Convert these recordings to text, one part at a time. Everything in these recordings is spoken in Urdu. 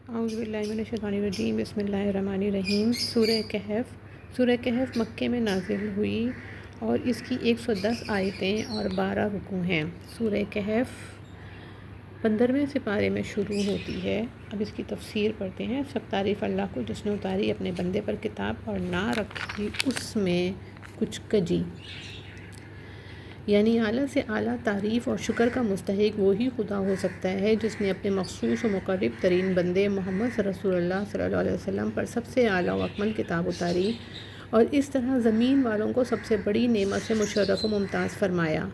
اعوذ باللہ من الشیطان الرجیم، بسم اللہ الرحمن الرحیم۔ سورہ کہف مکے میں نازل ہوئی اور اس کی 110 آیتیں اور 12 رکوع ہیں۔ سورہ کہف 15ویں سپارے میں شروع ہوتی ہے۔ اب اس کی تفسیر پڑھتے ہیں۔ سب تعریف اللہ کو جس نے اتاری اپنے بندے پر کتاب اور نہ رکھی اس میں کچھ کجی، یعنی اعلیٰ سے اعلیٰ تعریف اور شکر کا مستحق وہی خدا ہو سکتا ہے جس نے اپنے مخصوص و مقرب ترین بندے محمد رسول اللہ صلی اللہ علیہ وسلم پر سب سے اعلیٰ و اکمل کتاب اتاری اور اس طرح زمین والوں کو سب سے بڑی نعمت سے مشرف و ممتاز فرمایا۔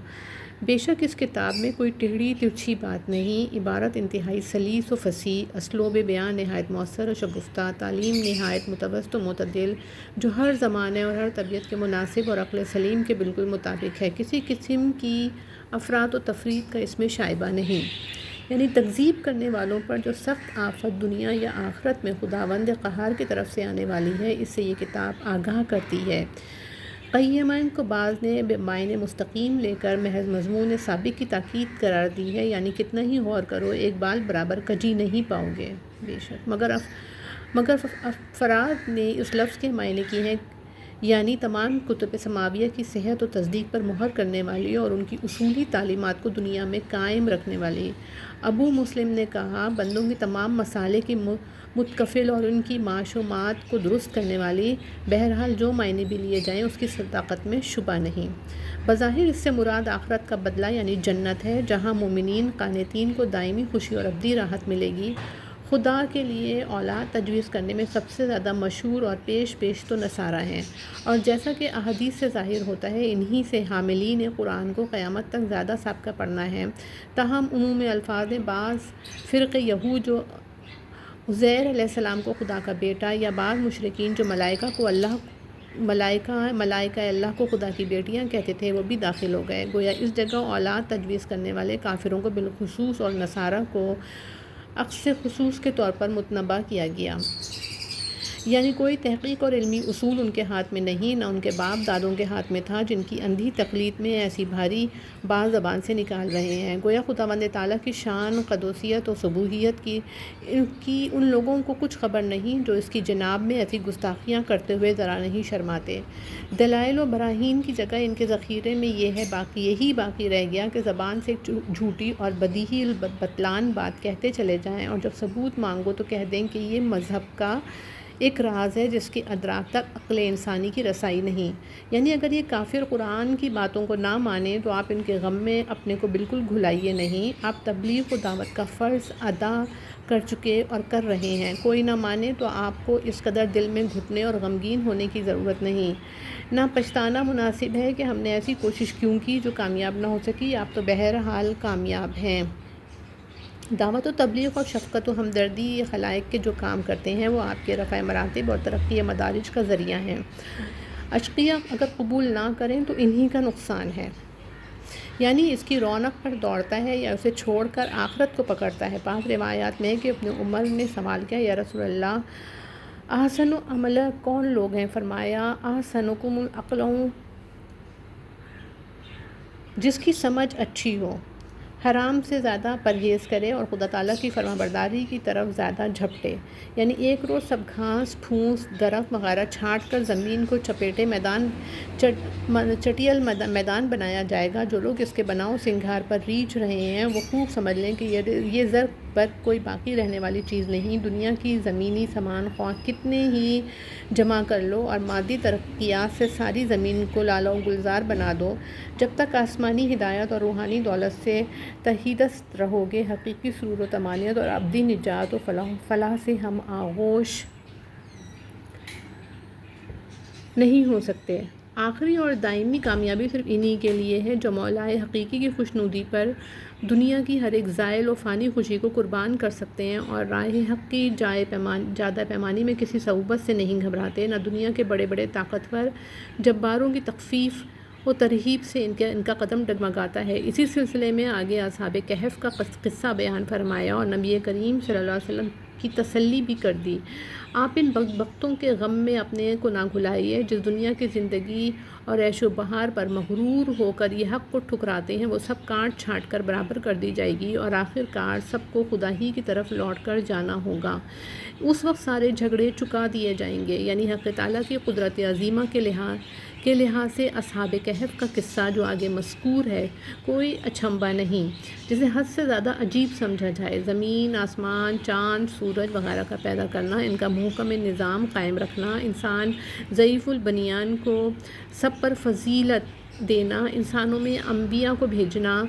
بے شک اس کتاب میں کوئی ٹیڑھی ترچھی بات نہیں، عبارت انتہائی سلیس و فصیح، اسلوب بیان نہایت مؤثر و شگفتہ، تعلیم نہایت متوسط و معتدل، جو ہر زمانے اور ہر طبیعت کے مناسب اور عقل سلیم کے بالکل مطابق ہے۔ کسی قسم کی افراط و تفریط کا اس میں شائبہ نہیں، یعنی تکذیب کرنے والوں پر جو سخت آفت دنیا یا آخرت میں خداوند قہار کی طرف سے آنے والی ہے، اس سے یہ کتاب آگاہ کرتی ہے۔ قیمین کو بعض نے معنی مستقیم لے کر محض مضمون سابق کی تاکید قرار دی ہے، یعنی کتنا ہی غور کرو ایک بال برابر کجی نہیں پاؤ گے۔ بے شک مگر افراد نے اس لفظ کے معنی کی ہیں، یعنی تمام کتب سماویہ کی صحت و تصدیق پر مہر کرنے والی اور ان کی اصولی تعلیمات کو دنیا میں قائم رکھنے والی۔ ابو مسلم نے کہا، بندوں کی تمام مسالے کی متکفل اور ان کی معشومات کو درست کرنے والی۔ بہرحال جو معنی بھی لیے جائیں اس کی صداقت میں شبہ نہیں۔ بظاہر اس سے مراد آخرت کا بدلہ یعنی جنت ہے، جہاں مومنین قانتین کو دائمی خوشی اور ابدی راحت ملے گی۔ خدا کے لیے اولاد تجویز کرنے میں سب سے زیادہ مشہور اور پیش تو نصارہ ہیں، اور جیسا کہ احادیث سے ظاہر ہوتا ہے انہی سے حاملین قرآن کو قیامت تک زیادہ سابقہ پڑھنا ہے۔ تاہم عموم الفاظ نے بعض فرقے یہود جو عزیر علیہ السلام کو خدا کا بیٹا، یا بعض مشرکین جو ملائکہ اللہ کو خدا کی بیٹیاں کہتے تھے، وہ بھی داخل ہو گئے۔ گویا اس جگہ اولاد تجویز کرنے والے کافروں کو بالخصوص اور نصارہ کو عکس خصوص کے طور پر متنبہ کیا گیا، یعنی کوئی تحقیق اور علمی اصول ان کے ہاتھ میں نہیں، نہ ان کے باپ دادوں کے ہاتھ میں تھا، جن کی اندھی تقلید میں ایسی بھاری بات زبان سے نکال رہے ہیں۔ گویا خداوند تعالیٰ کی شان، قدوسیت اور صبوحیت کی ان لوگوں کو کچھ خبر نہیں جو اس کی جناب میں ایسی گستاخیاں کرتے ہوئے ذرا نہیں شرماتے۔ دلائل و براہین کی جگہ ان کے ذخیرے میں یہی باقی رہ گیا کہ زبان سے ایک جھوٹی اور بدیہی البطلان بات کہتے چلے جائیں، اور جب ثبوت مانگو تو کہہ دیں کہ یہ مذہب کا ایک راز ہے جس کی ادراک تک عقل انسانی کی رسائی نہیں۔ یعنی اگر یہ کافر قرآن کی باتوں کو نہ مانیں تو آپ ان کے غم میں اپنے کو بالکل گھلائیے نہیں۔ آپ تبلیغ و دعوت کا فرض ادا کر چکے اور کر رہے ہیں، کوئی نہ مانے تو آپ کو اس قدر دل میں گھٹنے اور غمگین ہونے کی ضرورت نہیں۔ نہ پچھتانا مناسب ہے کہ ہم نے ایسی کوشش کیوں کی جو کامیاب نہ ہو سکی، آپ تو بہرحال کامیاب ہیں۔ دعوت و تبلیغ اور شفقت و ہمدردی یہ خلائق کے جو کام کرتے ہیں وہ آپ کے رفع مراتب اور ترقی مدارج کا ذریعہ ہیں۔ اشقیاء اگر قبول نہ کریں تو انہی کا نقصان ہے، یعنی اس کی رونق پر دوڑتا ہے یا اسے چھوڑ کر آخرت کو پکڑتا ہے۔ بعض روایات میں کہ ابن عمر نے سوال کیا، یا رسول اللہ، احسن عمل کون لوگ ہیں؟ فرمایا، احسنکم العقل، جس کی سمجھ اچھی ہو، حرام سے زیادہ پرہیز کرے اور خدا تعالیٰ کی فرما برداری کی طرف زیادہ جھپٹے۔ یعنی ایک روز سب گھاس پھوس درخت وغیرہ چھانٹ کر زمین کو چٹیل میدان بنایا جائے گا۔ جو لوگ اس کے بناؤ سنگھار پر ریچھ رہے ہیں وہ خوب سمجھ لیں کہ یہ زر پر کوئی باقی رہنے والی چیز نہیں۔ دنیا کی زمینی سامان خواہ کتنے ہی جمع کر لو اور مادی ترقیات سے ساری زمین کو لالہ و گلزار بنا دو، جب تک آسمانی ہدایت اور روحانی دولت سے تحیدست رہو گے، حقیقی سرور و طمانینت اور ابدی نجات و فلاح سے ہم آغوش نہیں ہو سکتے۔ آخری اور دائمی کامیابی صرف انہی کے لیے ہے جو مولائے حقیقی کی خوشنودی پر دنیا کی ہر ایک زائل و فانی خوشی کو قربان کر سکتے ہیں، اور راہ حق کی جادہ پیمانی میں کسی صعوبت سے نہیں گھبراتے۔ نہ دنیا کے بڑے بڑے طاقتور جباروں کی تخفیف و ترہیب سے ان کا قدم ڈگمگاتا ہے۔ اسی سلسلے میں آگے اصحاب کہف کا قصہ بیان فرمایا اور نبی کریم صلی اللہ علیہ وسلم کی تسلی بھی کر دی۔ آپ ان بدبختوں کے غم میں اپنے کو نہ گھلائیے، جس دنیا کی زندگی اور عیش و بہار پر مغرور ہو کر یہ حق کو ٹھکراتے ہیں، وہ سب کاٹ چھانٹ کر برابر کر دی جائے گی اور آخر کار سب کو خدا ہی کی طرف لوٹ کر جانا ہوگا۔ اس وقت سارے جھگڑے چکا دیے جائیں گے، یعنی حق تعالیٰ کی قدرت عظیمہ کے لحاظ سے اصحاب کہف کا قصہ جو آگے مذکور ہے کوئی اچنبھا نہیں جسے حد سے زیادہ عجیب سمجھا جائے۔ زمین، آسمان، چاند، سورج وغیرہ کا پیدا کرنا، ان کا محکم نظام قائم رکھنا، انسان ضعیف البنیان کو سب پر فضیلت دینا، انسانوں میں انبیاء کو بھیجنا،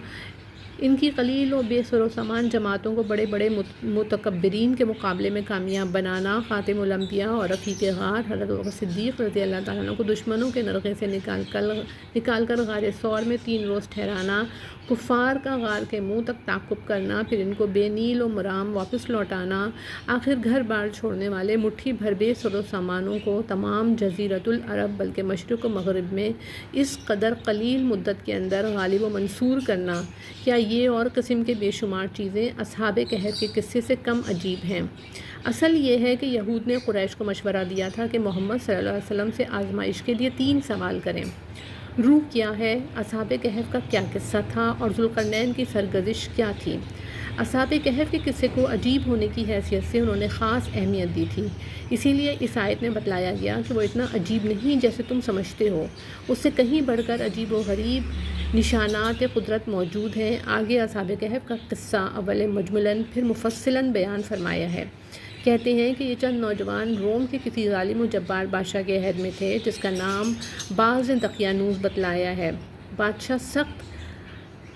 ان کی قلیل و بے سر و سامان جماعتوں کو بڑے بڑے متکبرین کے مقابلے میں کامیاب بنانا، خاتم الانبیاء اور رفیق غار حضرت ابوبکر صدیق رضی اللہ تعالیٰ عنہ کو دشمنوں کے نرغے سے نکال کر غار ثور میں 3 روز ٹھہرانا، کفار کا غار کے منہ تک تعقب کرنا، پھر ان کو بے نیل و مرام واپس لوٹانا، آخر گھر بار چھوڑنے والے مٹھی بھر بے سر و سامانوں کو تمام جزیرۃ العرب بلکہ مشرق و مغرب میں اس قدر قلیل مدت کے اندر غالب و منصور کرنا، کیا یہ اور قسم کے بے شمار چیزیں اصحاب کہف کے قصے سے کم عجیب ہیں؟ اصل یہ ہے کہ یہود نے قریش کو مشورہ دیا تھا کہ محمد صلی اللہ علیہ وسلم سے آزمائش کے لیے 3 سوال کریں۔ روح کیا ہے؟ اصحاب کہف کا کیا قصہ تھا؟ اور ذوالقرنین کی سرگزش کیا تھی؟ اصحاب کہف کے قصے کو عجیب ہونے کی حیثیت سے انہوں نے خاص اہمیت دی تھی، اسی لیے اس آیت میں بتلایا گیا کہ وہ اتنا عجیب نہیں جیسے تم سمجھتے ہو، اس سے کہیں بڑھ کر عجیب و غریب نشانات قدرت موجود ہیں۔ آگے اصحاب کہف کا قصہ اول مجملاً پھر مفصلاً بیان فرمایا ہے۔ کہتے ہیں کہ یہ چند نوجوان روم کے کسی ظالم و جبار بادشاہ کے عہد میں تھے جس کا نام بعض نے دقیانوس بتلایا ہے۔ بادشاہ سخت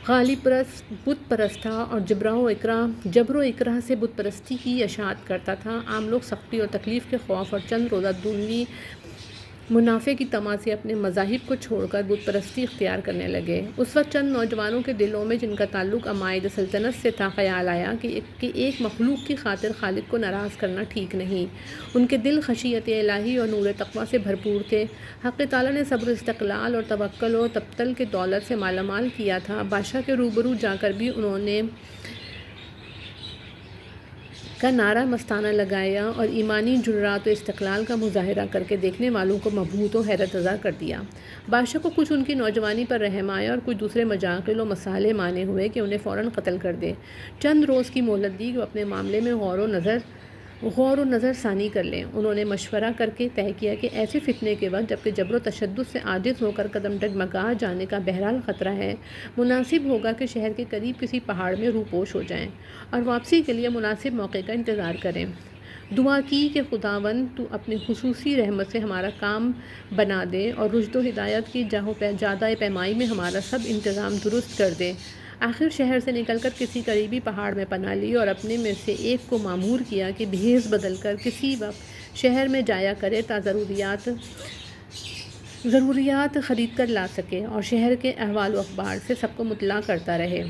غالب پرست بت پرست تھا اور جبر و اکراه سے بت پرستی کی اشاعت کرتا تھا۔ عام لوگ سختی اور تکلیف کے خوف اور چند روزہ دنیوی منافع کی طمع سے اپنے مذاہب کو چھوڑ کر بت پرستی اختیار کرنے لگے۔ اس وقت چند نوجوانوں کے دلوں میں جن کا تعلق عمائد سلطنت سے تھا خیال آیا کہ ایک مخلوق کی خاطر خالق کو ناراض کرنا ٹھیک نہیں۔ ان کے دل خشیت الہی اور نور تقویٰ سے بھرپور تھے۔ حق تعالیٰ نے صبر، استقلال اور توکل و تبتل کے دولت سے مالا مال کیا تھا۔ بادشاہ کے روبرو جا کر بھی انہوں نے کا نعرہ مستانہ لگایا اور ایمانی جرات و استقلال کا مظاہرہ کر کے دیکھنے والوں کو مبہوت و حیرت زدہ کر دیا۔ بادشاہ کو کچھ ان کی نوجوانی پر رحم آیا اور کچھ دوسرے مجاقل و مصالح مانے ہوئے کہ انہیں فوراً قتل کر دے۔ چند روز کی مہلت دی کہ وہ اپنے معاملے میں غور و نظر ثانی کر لیں۔ انہوں نے مشورہ کر کے طے کیا کہ ایسے فتنے کے وقت جبکہ جبر و تشدد سے عاجز ہو کر قدم ڈگمگا جانے کا بہرحال خطرہ ہے، مناسب ہوگا کہ شہر کے قریب کسی پہاڑ میں روپوش ہو جائیں اور واپسی کے لیے مناسب موقع کا انتظار کریں۔ دعا کی کہ خداوند تو اپنی خصوصی رحمت سے ہمارا کام بنا دے اور رشد و ہدایت کی جادہ پیمائی میں ہمارا سب انتظام درست کر دے۔ آخر شہر سے نکل کر کسی قریبی پہاڑ میں پناہ لی اور اپنے میں سے ایک کو مامور کیا کہ بھیس بدل کر کسی وقت شہر میں جایا کرے تا ضروریات خرید کر لا سکے اور شہر کے احوال و اخبار سے سب کو مطلع کرتا رہے۔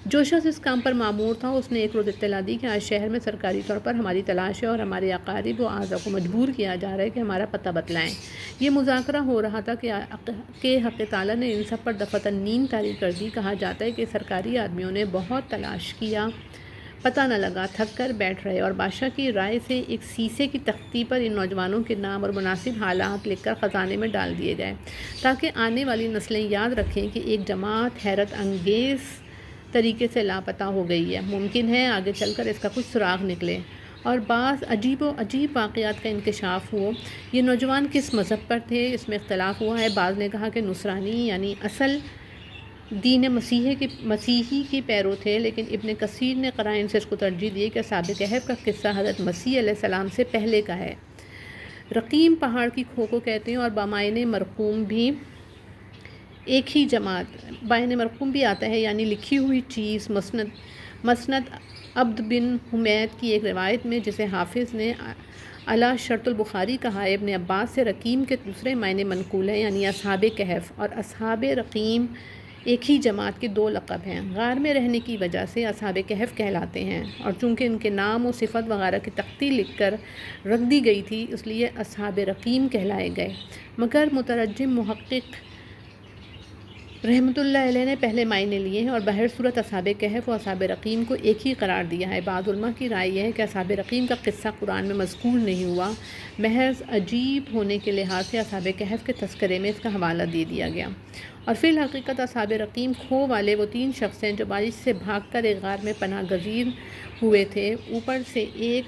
جو شخص اس کام پر مامور تھا اس نے ایک روز اطلاع دی کہ آج شہر میں سرکاری طور پر ہماری تلاش ہے اور ہمارے اقارب و اعزاء کو مجبور کیا جا رہا ہے کہ ہمارا پتہ بتلائیں۔ یہ مذاکرہ ہو رہا تھا کہ حق تعالیٰ نے ان سب پر دفعتاً نیند طاری کر دی۔ کہا جاتا ہے کہ سرکاری آدمیوں نے بہت تلاش کیا، پتہ نہ لگا، تھک کر بیٹھ رہے اور بادشاہ کی رائے سے ایک سیسے کی تختی پر ان نوجوانوں کے نام اور مناسب حالات لکھ کر خزانے میں ڈال دیے گئے تاکہ آنے والی نسلیں یاد رکھیں کہ ایک جماعت حیرت انگیز طریقے سے لاپتہ ہو گئی ہے۔ ممکن ہے آگے چل کر اس کا کچھ سراغ نکلے اور بعض عجیب واقعات کا انکشاف ہو۔ یہ نوجوان کس مذہب پر تھے اس میں اختلاف ہوا ہے۔ بعض نے کہا کہ نصرانی یعنی اصل دین مسیحی کے پیرو تھے، لیکن ابن کثیر نے قرائن سے اس کو ترجیح دی کہ اصحاب کہف کا قصہ حضرت مسیح علیہ السلام سے پہلے کا ہے۔ رقیم پہاڑ کی کھو کو کہتے ہیں اور بامائن مرقوم بھی ایک ہی جماعت۔ بائن مرقوم بھی آتا ہے یعنی لکھی ہوئی چیز۔ مسند عبد بن حمید کی ایک روایت میں جسے حافظ نے علی شرط البخاری کہا ہے، ابن عباس سے رقیم کے دوسرے معنی منقول ہیں یعنی اصحاب کہف اور اصحاب رقیم ایک ہی جماعت کے 2 لقب ہیں۔ غار میں رہنے کی وجہ سے اصحاب کہف کہلاتے ہیں اور چونکہ ان کے نام و صفت وغیرہ کی تختی لکھ کر رکھ دی گئی تھی اس لیے اصحاب رقیم کہلائے گئے، مگر مترجم محقق رحمۃ اللہ علیہ نے پہلے معنی لیے ہیں اور بہر صورت اصحاب کہف و اصحاب رقیم کو ایک ہی قرار دیا ہے۔ بعض علماء کی رائے یہ ہے کہ اصحاب رقیم کا قصہ قرآن میں مذکور نہیں ہوا، محض عجیب ہونے کے لحاظ سے اصحاب کہف کے تذکرے میں اس کا حوالہ دے دیا گیا، اور فی الحقیقت اصحاب رقیم کھو والے وہ 3 شخص ہیں جو بارش سے بھاگ کر ایک غار میں پناہ گزین ہوئے تھے۔ اوپر سے ایک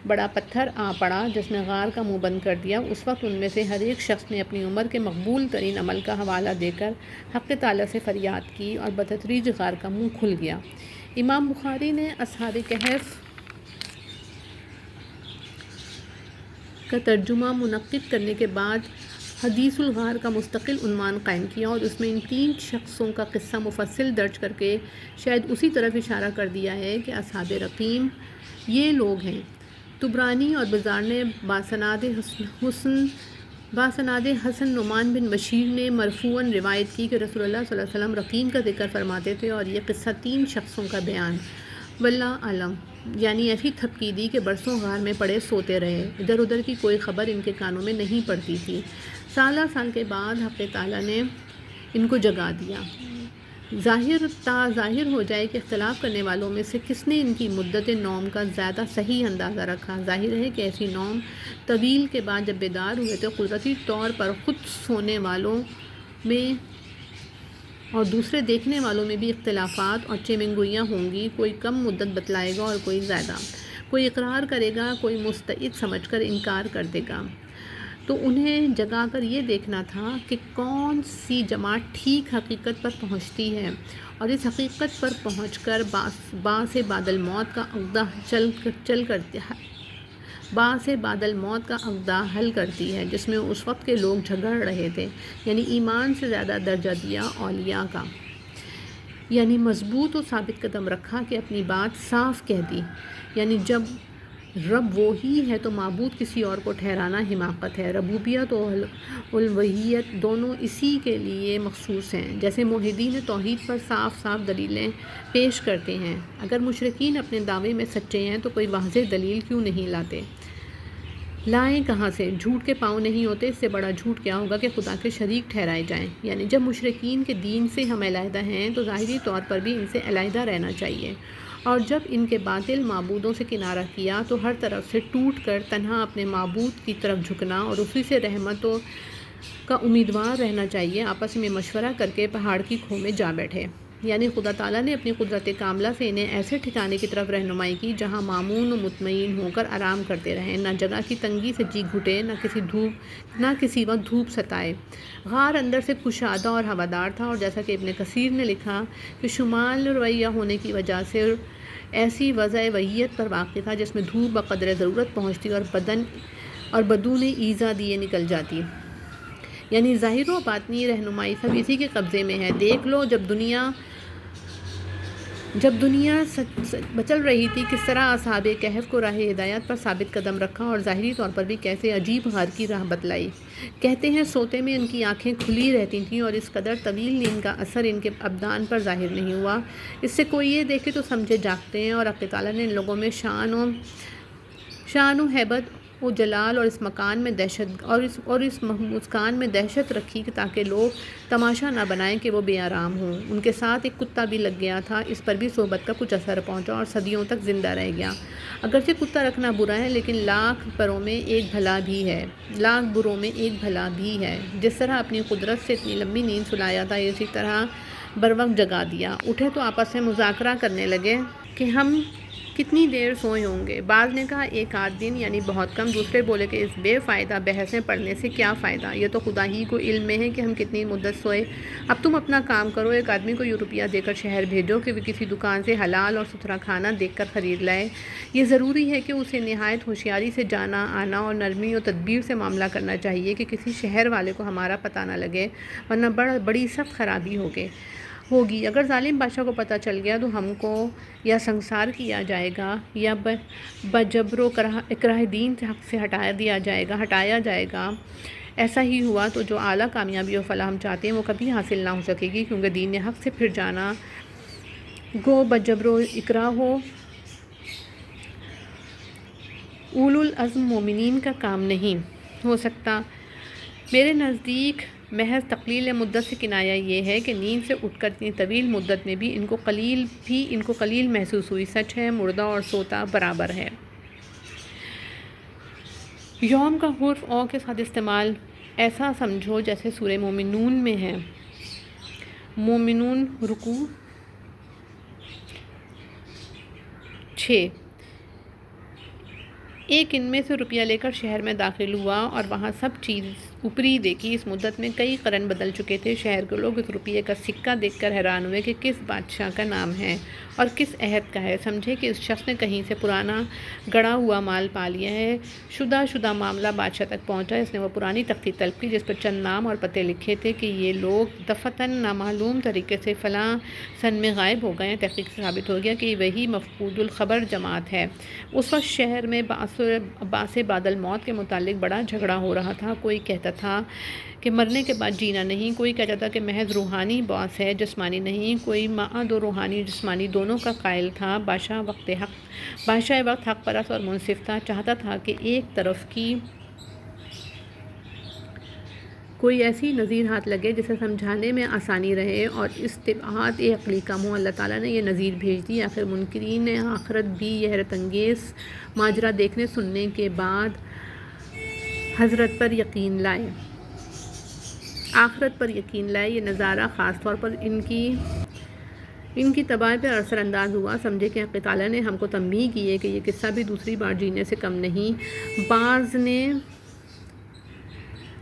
بڑا پتھر آ پڑا جس نے غار کا منہ بند کر دیا۔ اس وقت ان میں سے ہر ایک شخص نے اپنی عمر کے مقبول ترین عمل کا حوالہ دے کر حق تعالیٰ سے فریاد کی اور بتدریج غار کا منہ کھل گیا۔ امام بخاری نے اصحاب کہف کا ترجمہ منعقد کرنے کے بعد حدیث الغار کا مستقل عنوان قائم کیا اور اس میں ان 3 شخصوں کا قصہ مفصل درج کر کے شاید اسی طرف اشارہ کر دیا ہے کہ اصحاب رقیم یہ لوگ ہیں۔ طبرانی اور بزار نے باسناد حسن نعمان بن بشیر نے مرفوعاً روایت کی کہ رسول اللہ صلی اللہ علیہ وسلم رقیم کا ذکر فرماتے تھے اور یہ قصہ 3 شخصوں کا بیان واللہ عالم، یعنی ایسی تھپکی دی کہ برسوں غار میں پڑے سوتے رہے، ادھر ادھر کی کوئی خبر ان کے کانوں میں نہیں پڑتی تھی۔ سالہ سال کے بعد حق تعالیٰ نے ان کو جگا دیا۔ ظاہر ہو جائے کہ اختلاف کرنے والوں میں سے کس نے ان کی مدت نوم کا زیادہ صحیح اندازہ رکھا۔ ظاہر ہے کہ ایسی نوم طویل کے بعد جب بیدار ہوئے تو قدرتی طور پر خود سونے والوں میں اور دوسرے دیکھنے والوں میں بھی اختلافات اور چیمنگوئیاں ہوں گی، کوئی کم مدت بتلائے گا اور کوئی زیادہ، کوئی اقرار کرے گا، کوئی مستعد سمجھ کر انکار کر دے گا۔ تو انہیں جگا کر یہ دیکھنا تھا کہ کون سی جماعت ٹھیک حقیقت پر پہنچتی ہے اور اس حقیقت پر پہنچ کر باعث بعد الموت کا عقدہ حل کرتی ہے، جس میں اس وقت کے لوگ جھگڑ رہے تھے، یعنی ایمان سے زیادہ درجہ دیا اولیاء کا، یعنی مضبوط و ثابت قدم رکھا کہ اپنی بات صاف کہہ دی، یعنی جب رب وہی ہے تو معبود کسی اور کو ٹھہرانا حماقت ہے۔ ربوبیت و الوہیت دونوں اسی کے لیے مخصوص ہیں، جیسے موحدین توحید پر صاف صاف دلیلیں پیش کرتے ہیں۔ اگر مشرکین اپنے دعوے میں سچے ہیں تو کوئی واضح دلیل کیوں نہیں لاتے؟ لائیں کہاں سے؟ جھوٹ کے پاؤں نہیں ہوتے، اس سے بڑا جھوٹ کیا ہوگا کہ خدا کے شریک ٹھہرائے جائیں۔ یعنی جب مشرکین کے دین سے ہم علیحدہ ہیں تو ظاہری طور پر بھی ان سے علیحدہ رہنا چاہیے، اور جب ان کے باطل معبودوں سے کنارہ کیا تو ہر طرف سے ٹوٹ کر تنہا اپنے معبود کی طرف جھکنا اور اسی سے رحمتوں کا امیدوار رہنا چاہیے۔ آپس میں مشورہ کر کے پہاڑ کی کھو میں جا بیٹھے، یعنی خدا تعالیٰ نے اپنی قدرت کاملہ سے انہیں ایسے ٹھکانے کی طرف رہنمائی کی جہاں مامون و مطمئن ہو کر آرام کرتے رہیں، نہ جگہ کی تنگی سے جی گھٹے، نہ کسی وقت دھوپ ستائے۔ غار اندر سے کشادہ اور ہوادار تھا، اور جیسا کہ ابن کثیر نے لکھا کہ شمال رویہ ہونے کی وجہ سے ایسی وضع وحیت پر واقع تھا جس میں دھوپ بقدر ضرورت پہنچتی اور بدون ایذا دیے نکل جاتی، یعنی ظاہر و باطنی رہنمائی سب اسی کے قبضے میں ہے۔ دیکھ لو جب دنیا بچل رہی تھی کس طرح اصحاب کہف کو راہ ہدایت پر ثابت قدم رکھا اور ظاہری طور پر بھی کیسے عجیب غار کی راہ بتلائی۔ کہتے ہیں سوتے میں ان کی آنکھیں کھلی رہتی تھیں اور اس قدر طویل نیند کا اثر ان کے ابدان پر ظاہر نہیں ہوا۔ اس سے کوئی یہ دیکھے تو سمجھے جاگتے ہیں، اور اللہ تعالیٰ نے ان لوگوں میں شان و ہیبت و جلال اور اس مسکان میں دہشت رکھی کہ تاکہ لوگ تماشا نہ بنائیں کہ وہ بے آرام ہوں۔ ان کے ساتھ ایک کتا بھی لگ گیا تھا، اس پر بھی صحبت کا کچھ اثر پہنچا اور صدیوں تک زندہ رہ گیا۔ اگرچہ کتا رکھنا برا ہے لیکن لاکھ بروں میں ایک بھلا بھی ہے۔ جس طرح اپنی قدرت سے اتنی لمبی نیند سلایا تھا، اسی طرح بروقت جگا دیا۔ اٹھے تو آپس میں مذاکرہ کرنے لگے کہ ہم کتنی دیر سوئے ہوں گے۔ بعض نے کہا 1 آدھ دن، یعنی بہت کم۔ دوسرے بولے کہ اس بے فائدہ بحث میں پڑھنے سے کیا فائدہ، یہ تو خدا ہی کو علم میں ہے کہ ہم کتنی مدت سوئے۔ اب تم اپنا کام کرو، ایک آدمی کو یہ روپیہ دے کر شہر بھیجو کہ وہ کسی دکان سے حلال اور ستھرا کھانا دیکھ کر خرید لائے۔ یہ ضروری ہے کہ اسے نہایت ہوشیاری سے جانا آنا اور نرمی و تدبیر سے معاملہ کرنا چاہیے کہ کسی شہر والے کو ہمارا پتہ نہ لگے، ورنہ بڑی سخت خرابی ہوگی۔ اگر ظالم بادشاہ کو پتہ چل گیا تو ہم کو یا سنسار کیا جائے گا یا بجبر و اکراہ دین سے ہٹایا جائے گا۔ ایسا ہی ہوا تو جو اعلیٰ کامیابی و فلاح ہم چاہتے ہیں وہ کبھی حاصل نہ ہو سکے گی، کیونکہ دین حق سے پھر جانا گو بجبر و اکراہ ہو اولو العزم مومنین کا کام نہیں ہو سکتا۔ میرے نزدیک محض تقلیل مدت سے کنایہ یہ ہے کہ نیند سے اٹھ کر اتنی طویل مدت میں بھی ان کو قلیل محسوس ہوئی۔ سچ ہے مردہ اور سوتا برابر ہے۔ یوم کا حرف او کے ساتھ استعمال ایسا سمجھو جیسے سورہ مومنون میں ہے۔ مومنون رکوع 6۔ ایک ان میں سے روپیہ لے کر شہر میں داخل ہوا اور وہاں سب چیز اوپری دیکھی۔ اس مدت میں کئی قرن بدل چکے تھے۔ شہر کے لوگ اس روپیے کا سکہ دیکھ کر حیران ہوئے کہ کس بادشاہ کا نام ہے اور کس عہد کا ہے۔ سمجھے کہ اس شخص نے کہیں سے پرانا گڑا ہوا مال پا لیا ہے۔ شدہ معاملہ بادشاہ تک پہنچا۔ اس نے وہ پرانی تختی طلب کی جس پر چند نام اور پتے لکھے تھے کہ یہ لوگ دفعتاً نامعلوم طریقے سے فلاں سن میں غائب ہو گئے ہیں۔ تحقیق سے ثابت ہو گیا کہ یہ وہی مفقود الخبر جماعت ہے۔ اس وقت شہر میں باعث بعد الموت کے متعلق بڑا جھگڑا ہو رہا تھا۔ کوئی کہتا تھا کہ مرنے کے بعد جینا نہیں، کوئی کہتا تھا کہ محض روحانی بعث ہے جسمانی نہیں، کوئی معاد و روحانی جسمانی دونوں کا قائل تھا۔ بادشاہ وقت حق پرست اور منصف تھا، چاہتا تھا کہ ایک طرف کی کوئی ایسی نظیر ہاتھ لگے جسے سمجھانے میں آسانی رہے اور استبعاد عقلی کم ہو۔ اللہ تعالیٰ نے یہ نظیر بھیج دی۔ آخر منکرین آخرت بھی یہ حیرت انگیز ماجرا دیکھنے سننے کے بعد حضرت پر یقین لائے۔ آخرت پر یقین لائے۔ یہ نظارہ خاص طور پر ان کی تباہ پر اثر انداز ہوا۔ سمجھے کہ حق تعالیٰ نے ہم کو تنبیہ کی ہے کہ یہ قصہ بھی دوسری بار جینے سے کم نہیں۔ بعض نے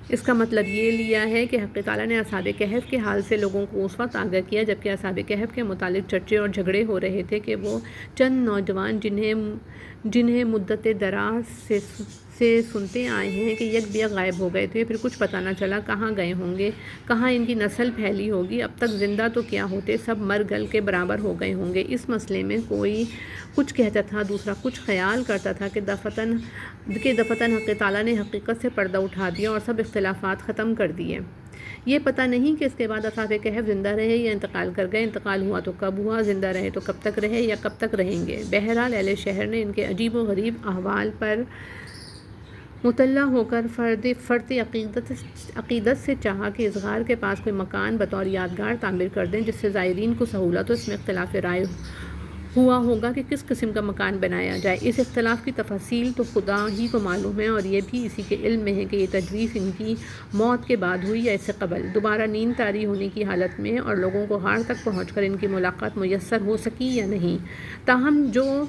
اس کا مطلب یہ لیا ہے کہ حق تعالیٰ نے اصحاب کہف کے حال سے لوگوں کو اس وقت آگاہ کیا جبکہ اصحاب کہف کے متعلق چرچے اور جھگڑے ہو رہے تھے کہ وہ چند نوجوان جنہیں مدت دراز سے سنتے آئے ہیں کہ یک بیک غائب ہو گئے تھے، پھر کچھ پتہ نہ چلا کہاں گئے ہوں گے، کہاں ان کی نسل پھیلی ہوگی، اب تک زندہ تو کیا ہوتے، سب مر گل کے برابر ہو گئے ہوں گے۔ اس مسئلے میں کوئی کچھ کہتا تھا، دوسرا کچھ خیال کرتا تھا کہ دفعتاً حق تعالیٰ نے حقیقت سے پردہ اٹھا دیا اور سب اختلافات ختم کر دیے۔ یہ پتہ نہیں کہ اس کے بعد اصحاب کہف زندہ رہے یا انتقال کر گئے، انتقال ہوا تو کب ہوا، زندہ رہے تو کب تک رہے یا کب تک رہیں گے۔ بہرحال اہل شہر نے ان کے عجیب و غریب احوال پر مطلع ہو کر فرد عقیدت سے چاہا کہ اصغار کے پاس کوئی مکان بطور یادگار تعمیر کر دیں جس سے زائرین کو سہولت ہو۔ اس میں اختلاف رائے ہوا ہوگا کہ کس قسم کا مکان بنایا جائے۔ اس اختلاف کی تفاصیل تو خدا ہی کو معلوم ہے اور یہ بھی اسی کے علم میں ہے کہ یہ تجویز ان کی موت کے بعد ہوئی یا اس سے قبل۔ دوبارہ نیند طاری ہونے کی حالت میں اور لوگوں کو غار تک پہنچ کر ان کی ملاقات میسر ہو سکی یا نہیں۔ تاہم جو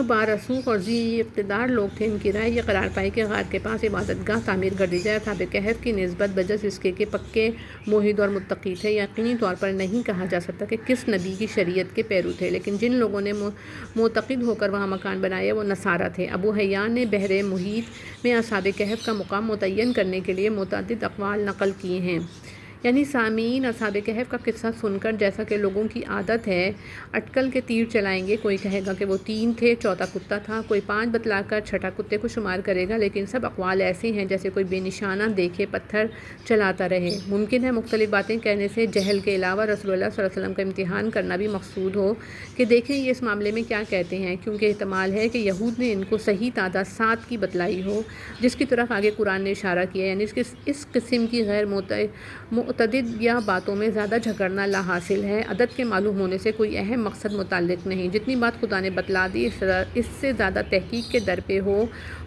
بارسوخ اور ذی اقتدار لوگ تھے ان کی رائے یہ قرار پائی کہ غار کے پاس عبادت گاہ تعمیر کر دی جائے۔ اصحاب کہف کی نسبت بجز اس کے پکے موحد اور متقی تھے۔ یقینی طور پر نہیں کہا جا سکتا کہ کس نبی کی شریعت کے پیرو تھے، لیکن جن لوگوں نے معتقد ہو کر وہاں مکان بنایا وہ نصارہ تھے۔ ابو حیان نے بحر محیط میں اصحاب کہف کا مقام متعین کرنے کے لیے متعدد اقوال نقل کیے ہیں۔ یعنی سامعین اصحاب کہف کا قصہ سن کر جیسا کہ لوگوں کی عادت ہے اٹکل کے تیر چلائیں گے، کوئی کہے گا کہ وہ 3 تھے، چوتھا کتا تھا، کوئی 5 بتلا کر چھٹا کتے کو شمار کرے گا، لیکن سب اقوال ایسے ہیں جیسے کوئی بے نشانہ دیکھے پتھر چلاتا رہے۔ ممکن ہے مختلف باتیں کہنے سے جہل کے علاوہ رسول اللہ صلی اللہ علیہ وسلم کا امتحان کرنا بھی مقصود ہو کہ دیکھیں یہ اس معاملے میں کیا کہتے ہیں، کیونکہ احتمال ہے کہ یہود نے ان کو صحیح تعداد 7 کی بتلائی ہو جس کی طرف آگے قرآن نے اشارہ کیا، یعنی اس قسم کی غیر متعدد یا باتوں میں زیادہ جھگڑنا لا حاصل ہے۔ عدد کے معلوم ہونے سے کوئی اہم مقصد متعلق نہیں۔ جتنی بات خدا نے بتلا دی اس سے زیادہ تحقیق کے در پہ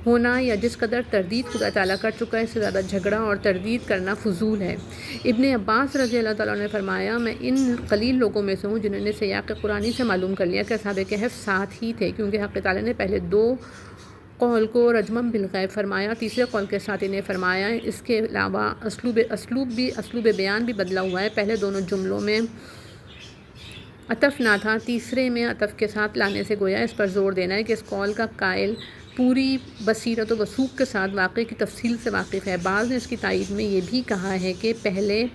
ہونا یا جس قدر تردید خدا تعالیٰ کر چکا ہے اس سے زیادہ جھگڑا اور تردید کرنا فضول ہے۔ ابن عباس رضی اللہ تعالیٰ نے فرمایا میں ان قلیل لوگوں میں سے ہوں جنہوں نے سیاق قرآنی سے معلوم کر لیا کہ اصحاب کہف 7 ہی تھے، کیونکہ حق تعالیٰ نے پہلے 2 قول کو رجمم بالغیب فرمایا، تیسرے قول کے ساتھ انہیں فرمایا۔ اس کے علاوہ اسلوب بیان بھی بدلا ہوا ہے۔ پہلے دونوں جملوں میں عطف نہ تھا، تیسرے میں عطف کے ساتھ لانے سے گویا اس پر زور دینا ہے کہ اس قول کا قائل پوری بصیرت و وثوق کے ساتھ واقعے کی تفصیل سے واقف ہے۔ بعض نے اس کی تائید میں یہ بھی کہا ہے کہ پہلے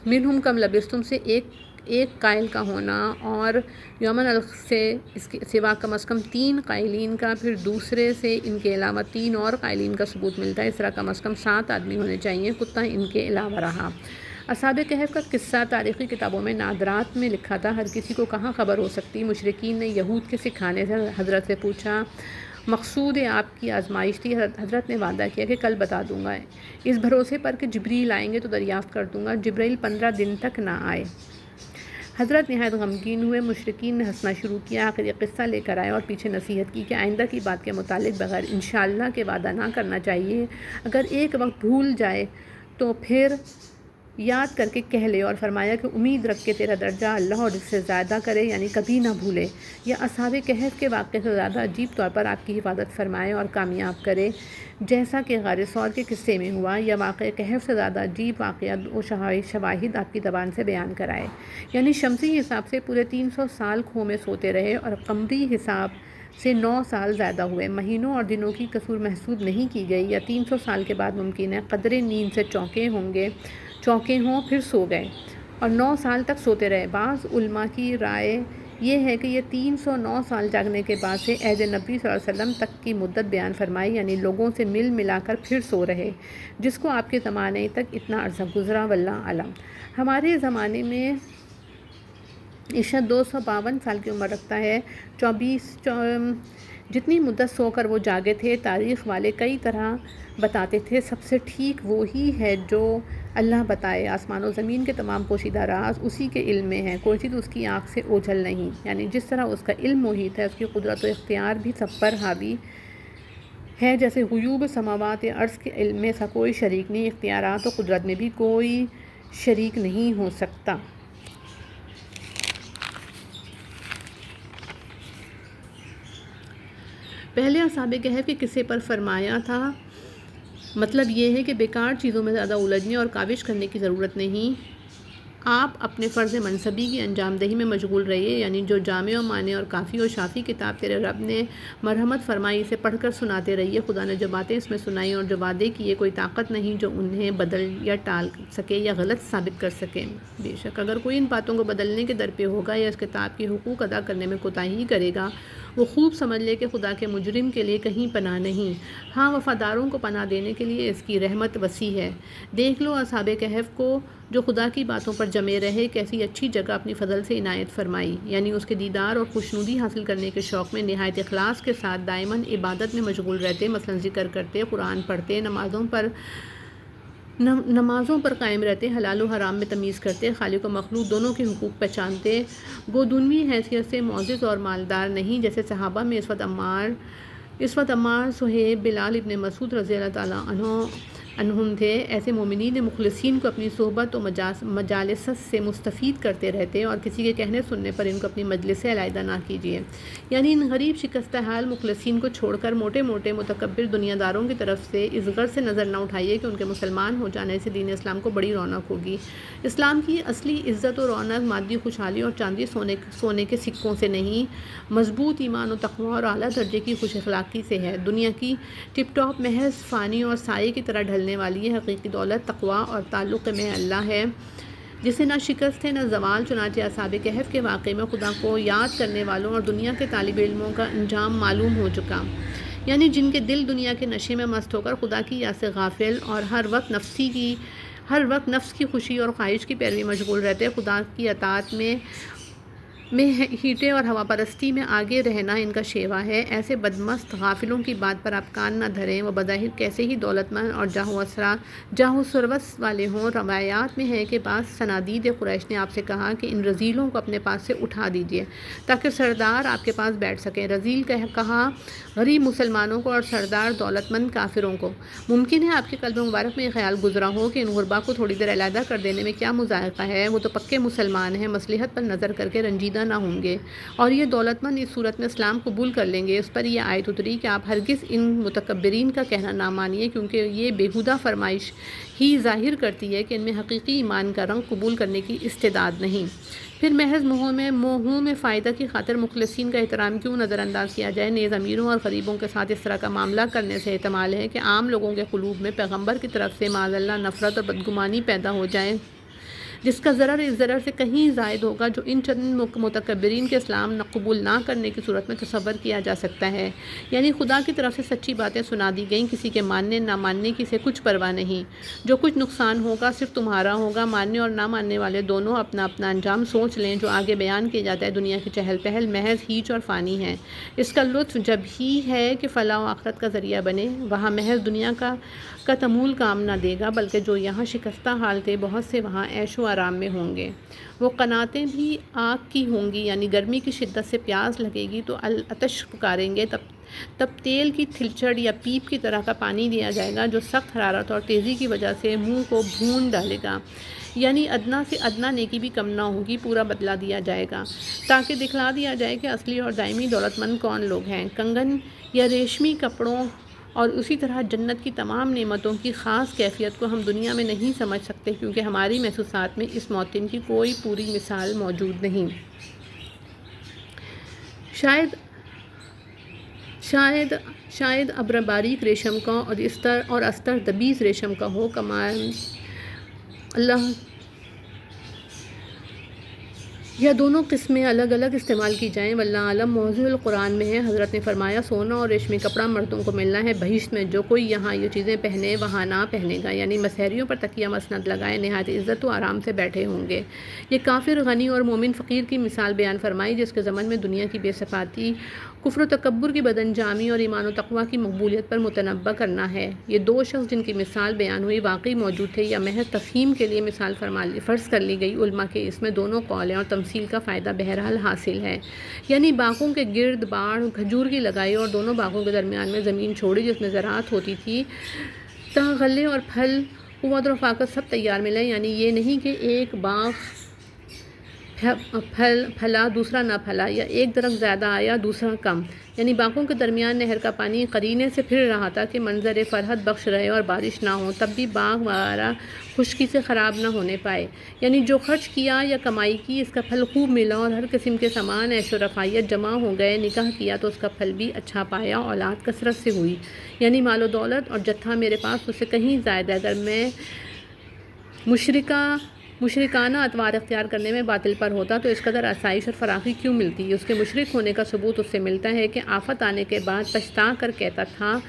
منہم کم لبستم سے ایک قائل کا ہونا اور یومن الخ سے اس کے سوا کم از کم 3 قائلین کا، پھر دوسرے سے ان کے علاوہ 3 اور قائلین کا ثبوت ملتا ہے۔ اس طرح کم از کم 7 آدمی ہونے چاہیے، کتا ان کے علاوہ رہا۔ اصحاب کہف کا قصہ تاریخی کتابوں میں نادرات میں لکھا تھا، ہر کسی کو کہاں خبر ہو سکتی۔ مشرکین نے یہود کے سکھانے سے حضرت سے پوچھا مقصود آپ کی آزمائش تھی۔ حضرت نے وعدہ کیا کہ کل بتا دوں گا، اس بھروسے پر کہ جبریل آئیں گے تو دریافت کر دوں گا۔ جبریل 15 دن تک نہ آئے۔ حضرت نہایت غمگین ہوئے۔ مشرکین نے ہنسنا شروع کیا۔ آخر یہ قصہ لے کر آئے اور پیچھے نصیحت کی کہ آئندہ کی بات کے متعلق بغیر انشاءاللہ کے وعدہ نہ کرنا چاہیے۔ اگر ایک وقت بھول جائے تو پھر یاد کر کے کہہ لے، اور فرمایا کہ امید رکھ کے تیرا درجہ اللہ اور اس سے زیادہ کرے، یعنی کبھی نہ بھولے، یا اصحاب کہف کے واقعے سے زیادہ عجیب طور پر آپ کی حفاظت فرمائے اور کامیاب کرے، جیسا کہ غار ثور کے قصے میں ہوا، یا واقعہ کہف سے زیادہ عجیب واقعات و شواہد آپ کی زبان سے بیان کرائے۔ یعنی شمسی حساب سے پورے 300 سال کھو میں سوتے رہے اور قمری حساب سے 9 سال زیادہ ہوئے۔ مہینوں اور دنوں کی قصور محسوب نہیں کی گئی، یا 300 سال کے بعد ممکن ہے قدرے نیند سے چونکے ہوں پھر سو گئے اور 9 سال تک سوتے رہے۔ بعض علماء کی رائے یہ ہے کہ یہ 309 سال جاگنے کے بعد سے عہد نبی صلی اللہ علیہ وسلم تک کی مدت بیان فرمائی، یعنی لوگوں سے ملا کر پھر سو رہے، جس کو آپ کے زمانے تک اتنا عرصہ گزرا، واللہ اعلم۔ ہمارے زمانے میں عشاء 252 سال کی عمر رکھتا ہے۔ جتنی مدت سو کر وہ جاگے تھے، تاریخ والے کئی طرح بتاتے تھے، سب سے ٹھیک وہی ہے جو اللہ بتائے۔ آسمان و زمین کے تمام پوشیدہ راز اسی کے علم میں ہیں، کوئی چیز اس کی آنکھ سے اوجھل نہیں، یعنی جس طرح اس کا علم محیط ہے، اس کی قدرت و اختیار بھی سب پر حاوی ہے۔ جیسے غیوب سماوات ارض کے علم میں ایسا کوئی شریک نہیں، اختیارات و قدرت میں بھی کوئی شریک نہیں ہو سکتا۔ پہلے اصحاب کہف کے قصے پر فرمایا تھا، مطلب یہ ہے کہ بیکار چیزوں میں زیادہ الجھنے اور کاوش کرنے کی ضرورت نہیں، آپ اپنے فرض منصبی کی انجام دہی میں مشغول رہیے، یعنی جو جامع و مانع اور کافی و شافی کتاب تیرے رب نے مرحمت فرمائی، اسے پڑھ کر سناتے رہیے۔ خدا نے جو باتیں اس میں سنائی اور جو وعدے کیے، کوئی طاقت نہیں جو انہیں بدل یا ٹال سکے یا غلط ثابت کر سکے۔ بے شک اگر کوئی ان باتوں کو بدلنے کے در پہ ہوگا یا اس کتاب کی حقوق ادا کرنے میں کوتاہی کرے گا، وہ خوب سمجھ لے کہ خدا کے مجرم کے لیے کہیں پناہ نہیں۔ ہاں، وفاداروں کو پناہ دینے کے لیے اس کی رحمت وسیع ہے۔ دیکھ لو اصحاب کہف کو جو خدا کی باتوں پر جمے رہے، کیسی اچھی جگہ اپنی فضل سے عنایت فرمائی، یعنی اس کے دیدار اور خوشنودی حاصل کرنے کے شوق میں نہایت اخلاص کے ساتھ دائماً عبادت میں مشغول رہتے، مثلاً ذکر کرتے، قرآن پڑھتے، نمازوں پر قائم رہتے، حلال و حرام میں تمیز کرتے، خالق و مخلوق دونوں کے حقوق پہچانتے، گو دنیوی حیثیت سے معزز اور مالدار نہیں، جیسے صحابہ میں اس وقت عمار، صہیب، بلال ابن مسعود رضی اللہ تعالیٰ عنہم تھے۔ ایسے مومنین مخلصین کو اپنی صحبت و مجالس سے مستفید کرتے رہتے، اور کسی کے کہنے سننے پر ان کو اپنی مجلس سے علیحدہ نہ کیجیے، یعنی ان غریب شکستہ حال مخلصین کو چھوڑ کر موٹے متکبر دنیا داروں کی طرف سے اس غرض سے نظر نہ اٹھائیے کہ ان کے مسلمان ہو جانے سے دین اسلام کو بڑی رونق ہوگی۔ اسلام کی اصلی عزت و رونق مادی خوشحالی اور چاندی سونے کے سکوں سے نہیں، مضبوط ایمان و تقویٰ اور اعلیٰ درجے کی خوش اخلاقی سے ہے۔ دنیا کی ٹپ ٹاپ محض فانی اور سائے کی طرح ڈھلنے والی ہے، حقیقی دولت تقویٰ اور تعلق میں اللہ ہے، جسے نہ شکست ہے نہ زوال۔ چنانچہ اصحاب کہف کے واقعے میں خدا کو یاد کرنے والوں اور دنیا کے طالب علموں کا انجام معلوم ہو چکا، یعنی جن کے دل دنیا کے نشے میں مست ہو کر خدا کی یاد سے غافل اور ہر وقت نفس کی خوشی اور خواہش کی پیروی مشغول رہتے، خدا کی اطاعت میں ہیٹے اور ہوا پرستی میں آگے رہنا ان کا شیوا ہے۔ ایسے بدمست غافلوں کی بات پر آپ کان نہ دھریں، وہ بظاہر کیسے ہی دولت مند اور جاہ و ثروت والے ہوں۔ روایات میں ہے کہ بعض صنادید قریش نے آپ سے کہا کہ ان رذیلوں کو اپنے پاس سے اٹھا دیجیے تاکہ سردار آپ کے پاس بیٹھ سکیں۔ رذیل کہا غریب مسلمانوں کو اور سردار دولت مند کافروں کو۔ ممکن ہے آپ کے قلب مبارک میں یہ خیال گزرا ہو کہ ان غربا کو تھوڑی دیر علیحدہ کر دینے میں کیا مذائقہ ہے، وہ تو پکے مسلمان ہیں، مصلحت پر نظر کر کے رنجیدہ نہ ہوں گے، اور یہ دولت مند اس صورت میں اسلام قبول کر لیں گے۔ اس پر یہ آیت اتری کہ آپ ہرگز ان متکبرین کا کہنا نہ مانیے، کیونکہ یہ بےہودہ فرمائش ہی ظاہر کرتی ہے کہ ان میں حقیقی ایمان کا رنگ قبول کرنے کی استعداد نہیں۔ پھر محض موہوں میں فائدہ کی خاطر مخلصین کا احترام کیوں نظر انداز کیا جائے؟ نیز امیروں اور غریبوں کے ساتھ اس طرح کا معاملہ کرنے سے احتمال ہے کہ عام لوگوں کے قلوب میں پیغمبر کی طرف سے معاذ اللہ نفرت اور بدگمانی پیدا ہو جائے۔ جس کا ضرر اس ضرر سے کہیں زائد ہوگا جو ان چند متکبرین کے اسلام قبول نہ کرنے کی صورت میں تصور کیا جا سکتا ہے۔ یعنی خدا کی طرف سے سچی باتیں سنا دی گئیں، کسی کے ماننے نہ ماننے کی سے کچھ پرواہ نہیں۔ جو کچھ نقصان ہوگا صرف تمہارا ہوگا، ماننے اور نہ ماننے والے دونوں اپنا اپنا انجام سوچ لیں۔ جو آگے بیان کیا جاتا ہے دنیا کی چہل پہل محض ہیچ اور فانی ہے، اس کا لطف جب ہی ہے کہ فلاح و آخرت کا ذریعہ بنے، وہاں محض دنیا کا تمول کام نہ دے گا، بلکہ جو یہاں شکستہ حال تھے بہت سے وہاں عیش و آرام میں ہوں گے۔ وہ قناتیں بھی آگ کی ہوں گی، یعنی گرمی کی شدت سے پیاس لگے گی تو آتش پکاریں گے، تب تیل کی تھلچڑ یا پیپ کی طرح کا پانی دیا جائے گا جو سخت حرارت اور تیزی کی وجہ سے منہ کو بھون ڈالے گا، یعنی ادنا سے ادنا نیکی بھی کم نہ ہوگی، پورا بدلہ دیا جائے گا تاکہ دکھلا دیا جائے کہ اصلی اور دائمی دولت مند کون لوگ ہیں۔ کنگن یا ریشمی کپڑوں اور اسی طرح جنت کی تمام نعمتوں کی خاص کیفیت کو ہم دنیا میں نہیں سمجھ سکتے، کیونکہ ہماری محسوسات میں اس موتن کی کوئی پوری مثال موجود نہیں۔ شاید ابر باریک ریشم کا اور استر دبیز ریشم کا ہو، کمال اللہ، یا دونوں قسمیں الگ الگ استعمال کی جائیں، واللہ عالم۔ موضوع القرآن میں ہے، حضرت نے فرمایا سونا اور ریشمی کپڑا مردوں کو ملنا ہے بہشت میں، جو کوئی یہاں یہ چیزیں پہنے وہاں نہ پہنے گا، یعنی مسحریوں پر تکیہ مسند لگائے نہایت عزت و آرام سے بیٹھے ہوں گے۔ یہ کافر غنی اور مومن فقیر کی مثال بیان فرمائی، جس کے ضمن میں دنیا کی بے صفاتی، کفر و تکبر کی بدانجامی اور ایمان و تقویٰ کی مقبولیت پر متنبہ کرنا ہے۔ یہ دو شخص جن کی مثال بیان ہوئی واقعی موجود تھے یا محض تفہیم کے لیے مثال فرض کر لی گئی، علماء کے اس میں دونوں قول ہیں اور تمثیل کا فائدہ بہرحال حاصل ہے۔ یعنی باغوں کے گرد باڑ کھجور کی لگائی اور دونوں باغوں کے درمیان میں زمین چھوڑی جس میں زراعت ہوتی تھی، تاں غلے اور پھل، قوت اور رفاقت سب تیار ملے، یعنی یہ نہیں کہ ایک باغ پھلا دوسرا نہ پھلا، یا ایک درخت زیادہ آیا دوسرا کم، یعنی باغوں کے درمیان نہر کا پانی قرینے سے پھر رہا تھا کہ منظر فرحت بخش رہے اور بارش نہ ہو، تب بھی باغ وغیرہ خشکی سے خراب نہ ہونے پائے، یعنی جو خرچ کیا یا کمائی کی اس کا پھل خوب ملا اور ہر قسم کے سامان عیش و رفاہیت جمع ہو گئے، نکاح کیا تو اس کا پھل بھی اچھا پایا، اولاد کثرت سے ہوئی، یعنی مال و دولت اور جتھا میرے پاس اس سے کہیں زائد ہے۔ اگر میں مشرکانہ اطوار اختیار کرنے میں باطل پر ہوتا تو اس قدر آسائش اور فراخی کیوں ملتی؟ اس کے مشرک ہونے کا ثبوت اس سے ملتا ہے کہ آفت آنے کے بعد پچھتا کر کہتا تھا۔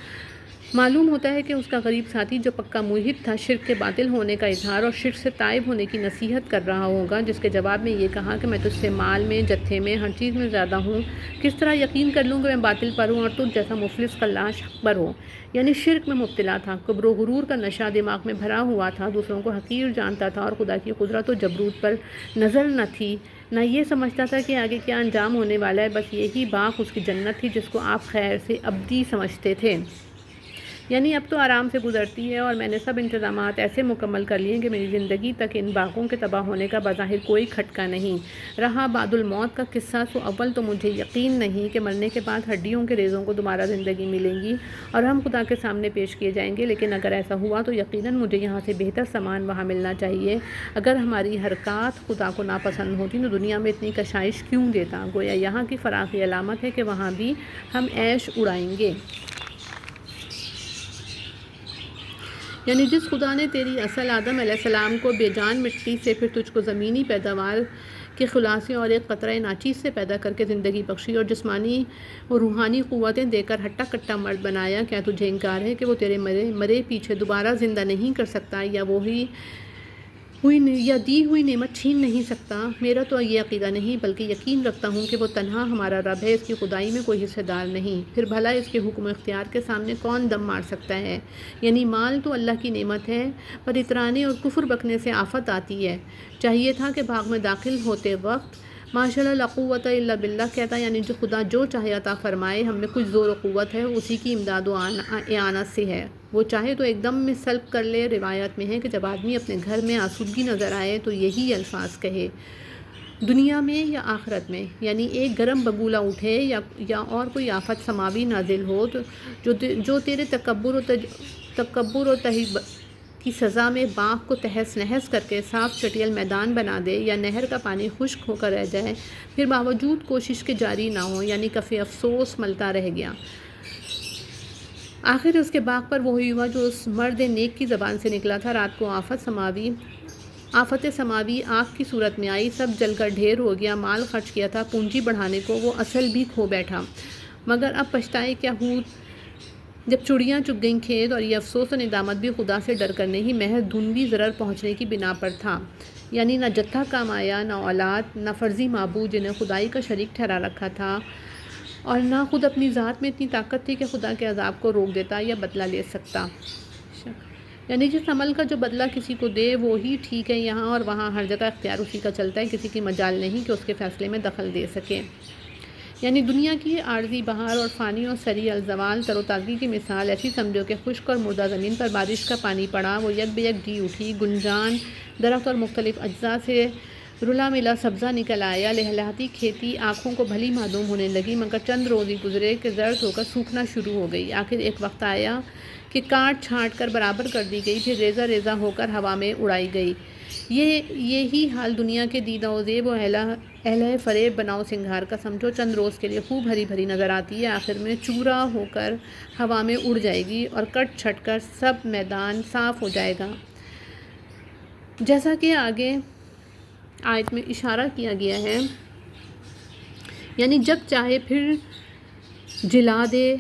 معلوم ہوتا ہے کہ اس کا غریب ساتھی جو پکا ملحد تھا شرک کے باطل ہونے کا اظہار اور شرک سے تائب ہونے کی نصیحت کر رہا ہوگا، جس کے جواب میں یہ کہا کہ میں تجھ سے مال میں، جتھے میں، ہر چیز میں زیادہ ہوں، کس طرح یقین کر لوں کہ میں باطل پر ہوں اور تجھ جیسا مفلس قلاش حق پر ہو؟ یعنی شرک میں مبتلا تھا، کبر و غرور کا نشہ دماغ میں بھرا ہوا تھا، دوسروں کو حقیر جانتا تھا اور خدا کی قدرت و جبروت پر نظر نہ تھی، نہ یہ سمجھتا تھا کہ آگے کیا انجام ہونے والا ہے، بس یہی باغ اس کی جنت تھی جس کو آپ خیر سے ابدی سمجھتے تھے، یعنی اب تو آرام سے گزرتی ہے اور میں نے سب انتظامات ایسے مکمل کر لیے کہ میری زندگی تک ان باغوں کے تباہ ہونے کا بظاہر کوئی کھٹکا نہیں رہا۔ بعد الموت کا قصہ سو اول تو مجھے یقین نہیں کہ مرنے کے بعد ہڈیوں کے ریزوں کو دوبارہ زندگی ملیں گی اور ہم خدا کے سامنے پیش کیے جائیں گے، لیکن اگر ایسا ہوا تو یقیناً مجھے یہاں سے بہتر سامان وہاں ملنا چاہیے۔ اگر ہماری حرکات خدا کو ناپسند ہوتی تو دنیا میں اتنی کشائش کیوں دیتا؟ گویا یہاں کی فراخی علامت ہے کہ وہاں بھی ہم عیش اڑائیں گے۔ یعنی جس خدا نے تیری اصل آدم علیہ السلام کو بے جان مٹی سے پھر تجھ کو زمینی پیداوار کے خلاصے اور ایک قطرہ ناچیز سے پیدا کر کے زندگی بخشی اور جسمانی اور روحانی قوتیں دے کر ہٹا کٹا مرد بنایا، کیا تجھے انکار ہے کہ وہ تیرے مرے پیچھے دوبارہ زندہ نہیں کر سکتا یا دی ہوئی نعمت چھین نہیں سکتا؟ میرا تو یہ عقیدہ نہیں بلکہ یقین رکھتا ہوں کہ وہ تنہا ہمارا رب ہے، اس کی خدائی میں کوئی حصہ دار نہیں، پھر بھلا اس کے حکم اختیار کے سامنے کون دم مار سکتا ہے؟ یعنی مال تو اللہ کی نعمت ہے، پر اترانے اور کفر بکنے سے آفت آتی ہے۔ چاہیے تھا کہ باغ میں داخل ہوتے وقت ماشاء اللہ لا قوت الا باللہ کہتا، یعنی جو خدا جو چاہے عطا فرمائے، ہم میں کچھ زور و قوت ہے اسی کی امداد و اعانت سے ہے، وہ چاہے تو ایک دم میں سلب کر لے۔ روایات میں ہے کہ جب آدمی اپنے گھر میں آسودگی نظر آئے تو یہی الفاظ کہے، دنیا میں یا آخرت میں، یعنی ایک گرم بگولہ اٹھے یا اور کوئی آفت سماوی نازل ہو جو تیرے تکبر و تہیب کی سزا میں باغ کو تہس نہس کر کے صاف چٹیل میدان بنا دے، یا نہر کا پانی خشک ہو کر رہ جائے، پھر باوجود کوشش کے جاری نہ ہو، یعنی کفِ افسوس ملتا رہ گیا۔ آخر اس کے باغ پر وہی ہوا جو اس مرد نیک کی زبان سے نکلا تھا۔ رات کو آفت سماوی آفت سماوی آگ کی صورت میں آئی، سب جل کر ڈھیر ہو گیا، مال خرچ کیا تھا پونجی بڑھانے کو، وہ اصل بھی کھو بیٹھا، مگر اب پچھتائے کیا ہوت جب چڑیاں چگ گئیں کھیت، اور یہ افسوس و ندامت بھی خدا سے ڈر کر نہیں، محض دھندی ضرر پہنچنے کی بنا پر تھا، یعنی نہ جتھا کام آیا، نہ اولاد، نہ فرضی معبود جنہیں خدائی کا شریک ٹھہرا رکھا تھا، اور نہ خود اپنی ذات میں اتنی طاقت تھی کہ خدا کے عذاب کو روک دیتا یا بدلہ لے سکتا۔ یعنی جس عمل کا جو بدلہ کسی کو دے وہی ٹھیک ہے، یہاں اور وہاں ہر جگہ اختیار اسی کا چلتا ہے، کسی کی مجال نہیں کہ اس کے فیصلے میں دخل دے سکے۔ یعنی دنیا کی عارضی بہار اور فانی اور سری الزوال تر و تازگی کی مثال ایسی سمجھو کہ خشک اور مردہ زمین پر بارش کا پانی پڑا، وہ یک بے یک جی اٹھی، گنجان درخت اور مختلف اجزاء سے رلا ملا سبزہ نکل آیا، لہلہاتی کھیتی آنکھوں کو بھلی معلوم ہونے لگی، مگر چند روزی گزرے کہ زرد ہو کر سوکھنا شروع ہو گئی، آخر ایک وقت آیا کہ کاٹ چھانٹ کر برابر کر دی گئی، پھر ریزہ ریزہ ہو کر ہوا میں اڑائی گئی۔ یہی حال دنیا کے دیدہ و زیب و اہلِ فریب بناؤ سنگھار کا سمجھو، چند روز کے لیے خوب ہری بھری نظر آتی ہے، آخر میں چورا ہو کر ہوا میں اڑ جائے گی اور کٹ چھٹ کر سب میدان صاف ہو جائے گا، جیسا کہ آگے آیت میں اشارہ کیا گیا ہے۔ یعنی جب چاہے پھر جلا دے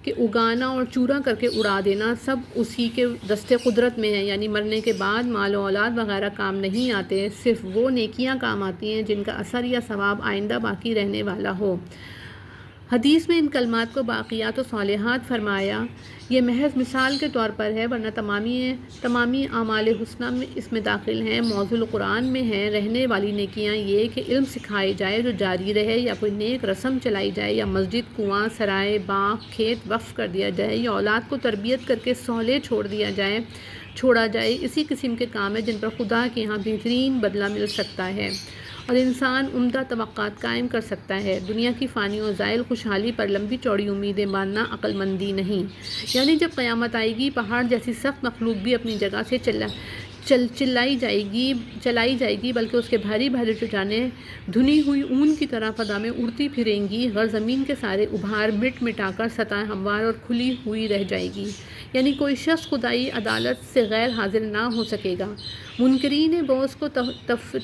کہ اگانا اور چورا کر کے اڑا دینا سب اسی کے دست قدرت میں ہے، یعنی مرنے کے بعد مال و اولاد وغیرہ کام نہیں آتے، صرف وہ نیکیاں کام آتی ہیں جن کا اثر یا ثواب آئندہ باقی رہنے والا ہو۔ حدیث میں ان کلمات کو باقیات و صالحات فرمایا، یہ محض مثال کے طور پر ہے، ورنہ تمامی اعمال حسنہ میں اس میں داخل ہیں، موضوع قرآن میں ہیں۔ رہنے والی نیکیاں یہ کہ علم سکھائے جائے جو جاری رہے، یا کوئی نیک رسم چلائی جائے، یا مسجد، کنواں، سرائے، باغ، کھیت وقف کر دیا جائے، یا اولاد کو تربیت کر کے صالح چھوڑا جائے، اسی قسم کے کام ہیں جن پر خدا کے ہاں بہترین بدلہ مل سکتا ہے اور انسان عمدہ توقعات قائم کر سکتا ہے۔ دنیا کی فانی و زائل خوشحالی پر لمبی چوڑی امیدیں باندھنا عقل مندی نہیں۔ یعنی جب قیامت آئے گی، پہاڑ جیسی سخت مخلوق بھی اپنی جگہ سے چلائی جائے گی، بلکہ اس کے بھاری بھاری چٹانیں دھنی ہوئی اون کی طرح فضا میں اڑتی پھریں گی، غیر زمین کے سارے ابھار مٹا کر سطح ہموار اور کھلی ہوئی رہ جائے گی، یعنی کوئی شخص خدائی عدالت سے غیر حاضر نہ ہو سکے گا۔ منکرین بوس کو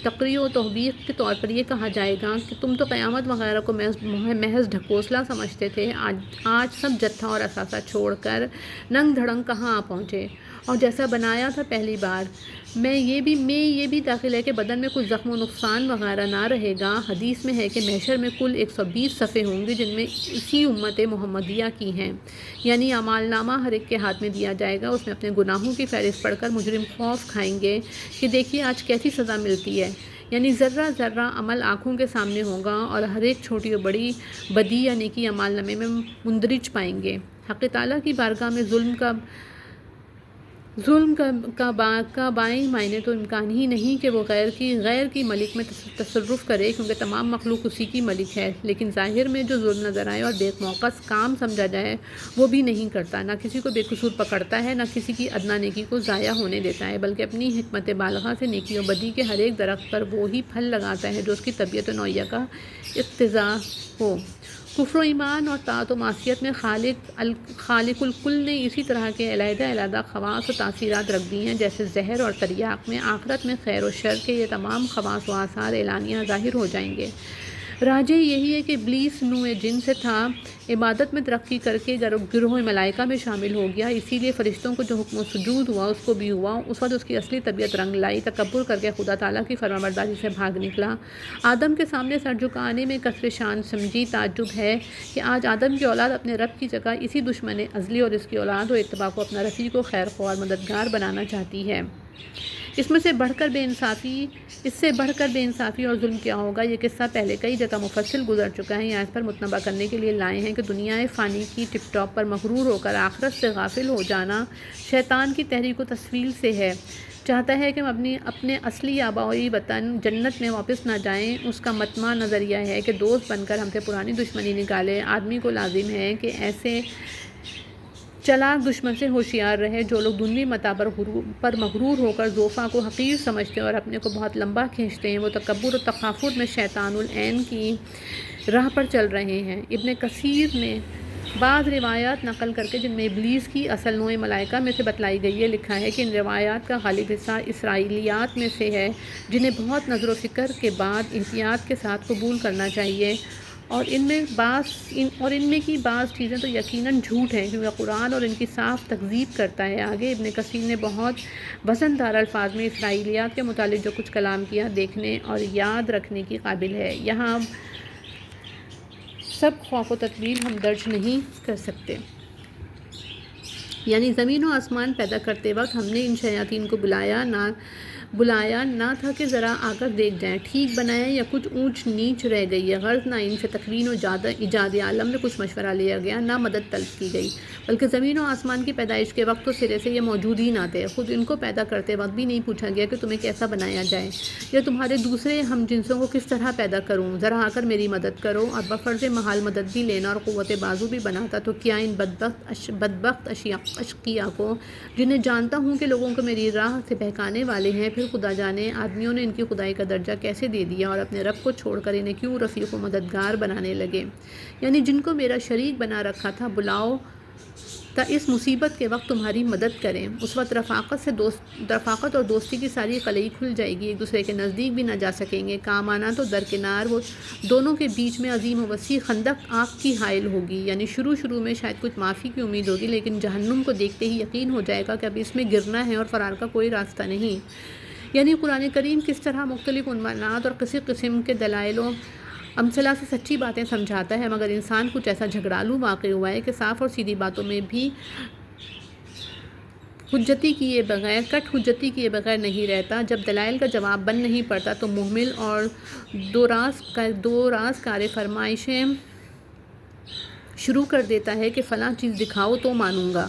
تقریع و توبیخ کے طور پر یہ کہا جائے گا کہ تم تو قیامت وغیرہ کو محض ڈھکوسلا سمجھتے تھے، آج سب جتھا اور اثاثہ چھوڑ کر ننگ دھڑنگ کہاں آ پہنچے، اور جیسا بنایا تھا پہلی بار میں یہ بھی داخل ہے کہ بدن میں کچھ زخم و نقصان وغیرہ نہ رہے گا۔ حدیث میں ہے کہ محشر میں کل 120 صفحے ہوں گے جن میں اسی امت محمدیہ کی ہیں، یعنی اعمال نامہ ہر ایک کے ہاتھ میں دیا جائے گا، اس میں اپنے گناہوں کی فہرست پڑھ کر مجرم خوف کھائیں گے کہ دیکھیے آج کیسی سزا ملتی ہے، یعنی ذرہ ذرہ عمل آنکھوں کے سامنے ہوگا اور ہر ایک چھوٹی اور بڑی بدی یا نیکی اعمال نامے میں مندرج پائیں گے۔ حق تعالیٰ کی بارگاہ میں ظلم کا بائیں معنی تو امکان ہی نہیں کہ وہ غیر کی ملک میں تصرف کرے، کیونکہ تمام مخلوق اسی کی ملک ہے، لیکن ظاہر میں جو ظلم نظر آئے اور بے موقع کام سمجھا جائے وہ بھی نہیں کرتا، نہ کسی کو بے قصور پکڑتا ہے، نہ کسی کی ادنا نیکی کو ضائع ہونے دیتا ہے، بلکہ اپنی حکمت بالغہ سے نیکی و بدی کے ہر ایک درخت پر وہی پھل لگاتا ہے جو اس کی طبیعت و نوعیہ کا اقتضا ہو۔ کفر و ایمان اور طاعت و معصیت میں خالق الکل نے اسی طرح کے علیحدہ خواص و تاثیرات رکھ دی ہیں، جیسے زہر اور تریاق میں آخرت میں خیر و شر کے یہ تمام خواص و آثار اعلانیہ ظاہر ہو جائیں گے۔ راجع یہی ہے کہ ابلیس نوع جن سے تھا، عبادت میں ترقی کر کے گروہ ملائکہ میں شامل ہو گیا، اسی لیے فرشتوں کو جو حکم و سجود ہوا اس کو بھی ہوا، اس وقت اس کی اصلی طبیعت رنگ لائی، تکبر کر کے خدا تعالیٰ کی فرمانبرداری سے بھاگ نکلا، آدم کے سامنے سر جھکانے میں کثر شان سمجھی۔ تعجب ہے کہ آج آدم کی اولاد اپنے رب کی جگہ اسی دشمن ازلی اور اس کی اولاد و اتباع کو اپنا رفیق و خیر خواہ اور مددگار بنانا چاہتی ہے۔ اس سے بڑھ کر بے انصافی اور ظلم کیا ہوگا، یہ قصہ پہلے کئی جگہ مفصل گزر چکا ہے، یہاں اس پر متنبہ کرنے کے لیے لائے ہیں کہ دنیا فانی کی ٹپ ٹاپ پر مغرور ہو کر آخرت سے غافل ہو جانا شیطان کی تحریک و تسویل سے ہے، چاہتا ہے کہ ہم اپنے اصلی آبائی وطن جنت میں واپس نہ جائیں، اس کا مطمع نظریہ ہے کہ دوست بن کر ہم سے پرانی دشمنی نکالے۔ آدمی کو لازم ہے کہ ایسے چلاک دشمن سے ہوشیار رہے، جو لوگ دنوی متاع پر مغرور ہو کر ضعفاء کو حقیر سمجھتے ہیں اور اپنے کو بہت لمبا کھینچتے ہیں، وہ تکبر و تخافت میں شیطان العین کی راہ پر چل رہے ہیں۔ ابن کثیر نے بعض روایات نقل کر کے جن میں ابلیس کی اصل نوع ملائکہ میں سے بتلائی گئی ہے، لکھا ہے کہ ان روایات کا غالب حصہ اسرائیلیات میں سے ہے، جنہیں بہت نظر و فکر کے بعد احتیاط کے ساتھ قبول کرنا چاہیے، اور ان میں کی بعض چیزیں تو یقیناً جھوٹ ہیں، کیونکہ قرآن اور ان کی صاف تکذیب کرتا ہے۔ آگے ابن کثیر نے بہت وزن دار الفاظ میں اسرائیلیات کے متعلق جو کچھ کلام کیا، دیکھنے اور یاد رکھنے کی قابل ہے۔ یہاں سب خوف و تطویل ہم درج نہیں کر سکتے۔ یعنی زمین و آسمان پیدا کرتے وقت ہم نے ان شیاطین کو بلایا نہ تھا کہ ذرا آ کر دیکھ جائیں، ٹھیک بنایا یا کچھ اونچ نیچ رہ گئی ہے، غرض نہ ان سے تکوین و ایجاد عالم میں کچھ مشورہ لیا گیا، نہ مدد طلب کی گئی، بلکہ زمین و آسمان کی پیدائش کے وقت تو سرے سے یہ موجود ہی نہ تھے۔ خود ان کو پیدا کرتے وقت بھی نہیں پوچھا گیا کہ تمہیں کیسا بنایا جائے یا تمہارے دوسرے ہم جنسوں کو کس طرح پیدا کروں، ذرا آ کر میری مدد کرو، اور بفرض محال مدد بھی لینا اور قوت بازو بھی بناتا تو کیا ان بدبخت اشقیاء کو، جنہیں جانتا ہوں کہ لوگوں کو میری راہ سے بہکانے والے ہیں، پھر خدا جانے آدمیوں نے ان کی خدائی کا درجہ کیسے دے دیا اور اپنے رب کو چھوڑ کر انہیں کیوں رفیق و مددگار بنانے لگے۔ یعنی جن کو میرا شریک بنا رکھا تھا، بلاؤ تا اس مصیبت کے وقت تمہاری مدد کریں۔ اس وقت رفاقت اور دوستی کی ساری قلعی کھل جائے گی، ایک دوسرے کے نزدیک بھی نہ جا سکیں گے، کام آنا تو درکنار، وہ دونوں کے بیچ میں عظیم و وسیع خندق آگ کی حائل ہوگی۔ یعنی شروع میں شاید کچھ معافی کی امید ہوگی، لیکن جہنم کو دیکھتے ہی یقین ہو جائے گا کہ اب اس میں گرنا ہے اور فرار کا کوئی راستہ نہیں۔ یعنی قرآن کریم کس طرح مختلف عنوانات اور کسی قسم کے دلائل و امثلہ سے سچی باتیں سمجھاتا ہے، مگر انسان کچھ ایسا جھگڑالو واقع ہوا ہے کہ صاف اور سیدھی باتوں میں بھی کٹ حجتی کیے بغیر نہیں رہتا۔ جب دلائل کا جواب بن نہیں پڑتا تو محمل اور دو راز کار فرمائشیں شروع کر دیتا ہے کہ فلاں چیز دکھاؤ تو مانوں گا۔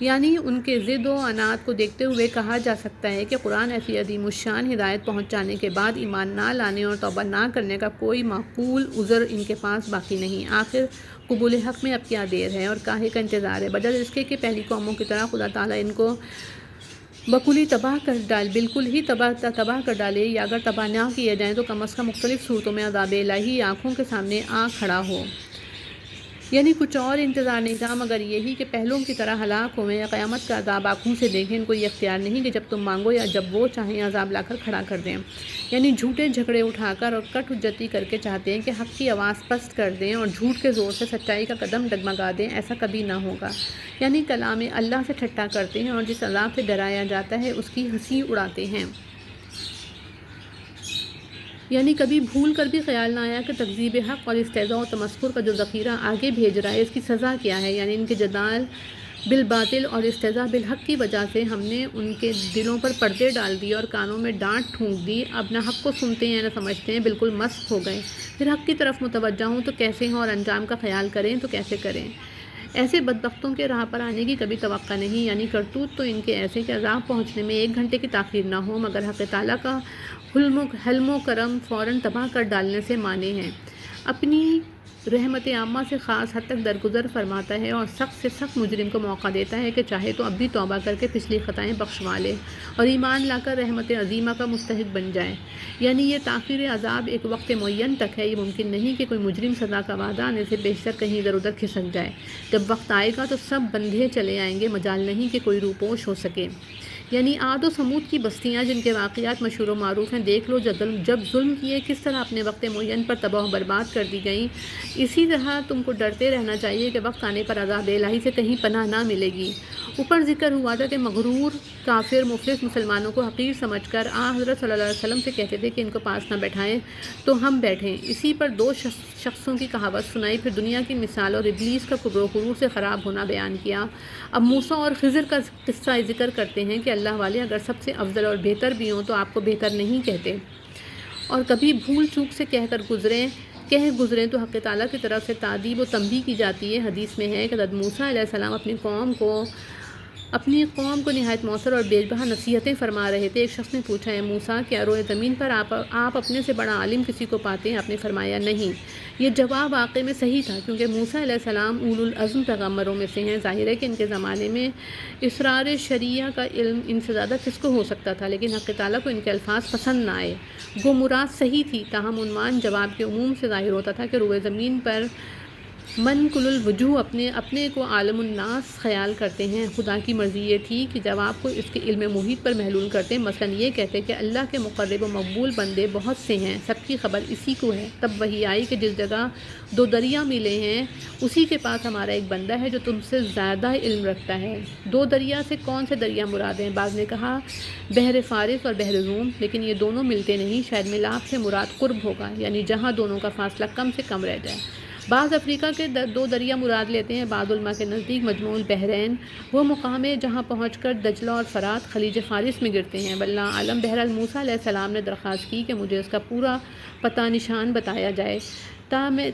یعنی ان کے ضد و عناد کو دیکھتے ہوئے کہا جا سکتا ہے کہ قرآن ایسی عظیم الشان ہدایت پہنچانے کے بعد ایمان نہ لانے اور توبہ نہ کرنے کا کوئی معقول عذر ان کے پاس باقی نہیں۔ آخر قبول حق میں اب کیا دیر ہے اور کاہے کا انتظار ہے؟ بدل اس کے کہ پہلی قوموں کی طرح خدا تعالیٰ ان کو بالکل ہی تباہ کر ڈالے، یا اگر تباہ نہ کیے جائیں تو کم از کم مختلف صورتوں میں عذاب الہی آنکھوں کے سامنے آ کھڑا ہو۔ یعنی کچھ اور انتظار نہیں تھا مگر یہی کہ پہلوں کی طرح ہلاک ہوئیں یا قیامت کا عذاب آنکھوں سے دیکھیں۔ ان کو یہ اختیار نہیں کہ جب تم مانگو یا جب وہ چاہیں عذاب لا کر کھڑا کر دیں۔ یعنی جھوٹے جھگڑے اٹھا کر اور کٹ حجتی کر کے چاہتے ہیں کہ حق کی آواز پست کر دیں اور جھوٹ کے زور سے سچائی کا قدم ڈگمگا دیں، ایسا کبھی نہ ہوگا۔ یعنی کلام اللہ سے ٹھٹا کرتے ہیں اور جس عذاب سے ڈرایا جاتا ہے اس کی ہنسی اڑاتے ہیں۔ یعنی کبھی بھول کر بھی خیال نہ آیا کہ تکذیب حق اور استہزاء و تمسخر کا جو ذخیرہ آگے بھیج رہا ہے اس کی سزا کیا ہے۔ یعنی ان کے جدال بالباطل اور استہزاء بالحق کی وجہ سے ہم نے ان کے دلوں پر پردے ڈال دیے اور کانوں میں ڈانٹ ٹھونک دی، اب نہ حق کو سنتے ہیں نہ سمجھتے ہیں، بالکل مسخ ہو گئے۔ پھر حق کی طرف متوجہ ہوں تو کیسے ہوں اور انجام کا خیال کریں تو کیسے کریں؟ ایسے بدبختوں کے راہ پر آنے کی کبھی توقع نہیں۔ یعنی کرتوت تو ان کے ایسے کہ عذاب پہنچنے میں 1 گھنٹے کی تاخیر نہ ہو، مگر حق تعالیٰ کا حلم و کرم فوراً تباہ کر ڈالنے سے مانے ہیں۔ اپنی رحمت عامہ سے خاص حد تک درگزر فرماتا ہے اور سخت سے سخت مجرم کو موقع دیتا ہے کہ چاہے تو اب بھی توبہ کر کے پچھلی خطائیں بخشوا لے اور ایمان لا کر رحمت عظیمہ کا مستحق بن جائے۔ یعنی یہ تاخیر عذاب ایک وقت معین تک ہے، یہ ممکن نہیں کہ کوئی مجرم سزا کا وعدہ آنے سے بیشتر کہیں ادھر ادھر کھسک جائے۔ جب وقت آئے گا تو سب بندھے چلے آئیں گے، مجال نہیں کہ کوئی روپوش ہو سکے۔ یعنی عاد و سمود کی بستیاں جن کے واقعات مشہور و معروف ہیں، دیکھ لو جب ظلم کیے کس طرح اپنے وقت معین پر تباہ و برباد کر دی گئیں۔ اسی طرح تم کو ڈرتے رہنا چاہیے کہ وقت آنے پر عذاب الہی سے کہیں پناہ نہ ملے گی۔ اوپر ذکر ہوا تھا کہ مغرور کافر مفلس مسلمانوں کو حقیر سمجھ کر حضرت صلی اللہ علیہ وسلم سے کہتے تھے کہ ان کو پاس نہ بیٹھائیں تو ہم بیٹھیں۔ اسی پر 2 شخصوں کی کہاوت سنائی، پھر دنیا کی مثال اور ابلیس کا کبر و غرور سے خراب ہونا بیان کیا۔ اب موسیٰ اور خضر کا قصہ ذکر کرتے ہیں کہ اللہ والے اگر سب سے افضل اور بہتر بھی ہوں تو آپ کو بہتر نہیں کہتے، اور کبھی بھول چوک سے کہہ گزریں تو حق تعالیٰ کی طرف سے تعدیب و تنبیہ کی جاتی ہے۔ حدیث میں ہے کہ حضرت موسیٰ علیہ السلام اپنی قوم کو نہایت مؤثر اور بے بہا نصیحتیں فرما رہے تھے۔ ایک شخص نے پوچھا، اے موسیٰ، کیا روئے زمین پر آپ اپنے سے بڑا عالم کسی کو پاتے ہیں؟ آپ نے فرمایا نہیں۔ یہ جواب واقع میں صحیح تھا، کیونکہ موسیٰ علیہ السلام اولو العزم پیغمبروں میں سے ہیں۔ ظاہر ہے کہ ان کے زمانے میں اسرار شریعہ کا علم ان سے زیادہ کس کو ہو سکتا تھا، لیکن حق تعالیٰ کو ان کے الفاظ پسند نہ آئے۔ گو مراد صحیح تھی، تاہم عنوان جواب کے عموم سے ظاہر ہوتا تھا کہ روئے زمین پر من کل الوجوہ اپنے کو عالم الناس خیال کرتے ہیں۔ خدا کی مرضی یہ تھی کہ جب آپ کو اس کے علم محیط پر محلول کرتے، مثلا یہ کہتے کہ اللہ کے مقرب و مقبول بندے بہت سے ہیں، سب کی خبر اسی کو ہے، تب وہی آئی کہ جس جگہ دو دریا ملے ہیں اسی کے پاس ہمارا ایک بندہ ہے جو تم سے زیادہ علم رکھتا ہے۔ دو دریا سے کون سے دریا مراد ہیں؟ بعض نے کہا بحر فارس اور بحر روم، لیکن یہ دونوں ملتے نہیں، شاید ملاپ سے مراد قرب ہوگا، یعنی جہاں دونوں کا فاصلہ کم سے کم رہ جائے۔ بعض افریقہ کے دو دریا مراد لیتے ہیں، بعض علماء کے نزدیک مجموع البحرین وہ مقام ہے جہاں پہنچ کر دجلہ اور فرات خلیج فارس میں گرتے ہیں۔ واللہ عالم۔ بہرحال موسیٰ علیہ السلام نے درخواست کی کہ مجھے اس کا پورا پتہ نشان بتایا جائے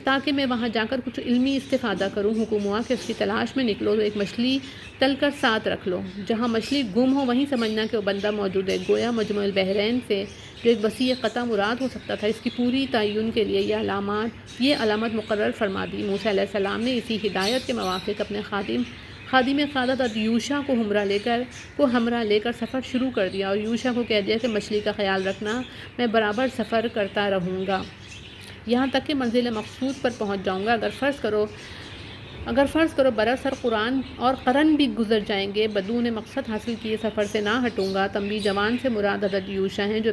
تاکہ میں وہاں جا کر کچھ علمی استفادہ کروں۔ حکم ہوا کہ اس کی تلاش میں نکلو تو ایک مچھلی تل کر ساتھ رکھ لو، جہاں مچھلی گم ہو وہیں سمجھنا کہ وہ بندہ موجود ہے۔ گویا مجموع البحرین سے جو ایک وسیع قطع مراد ہو سکتا تھا، اس کی پوری تعین کے لیے یہ علامت مقرر فرما دی۔ موسیٰ علیہ السلام نے اسی ہدایت کے موافق اپنے خادم قیادت یوشع کو ہمراہ لے کر سفر شروع کر دیا، اور یوشع کو کہہ دیا کہ مچھلی کا خیال رکھنا، میں برابر سفر کرتا رہوں گا یہاں تک کہ منزل مقصود پر پہنچ جاؤں گا۔ اگر فرض کرو برسر قرآن اور قرن بھی گزر جائیں گے، بدون مقصد حاصل کیے سفر سے نہ ہٹوں گا۔ تنبیہ جوان سے مراد حضرت یوشع ہیں جو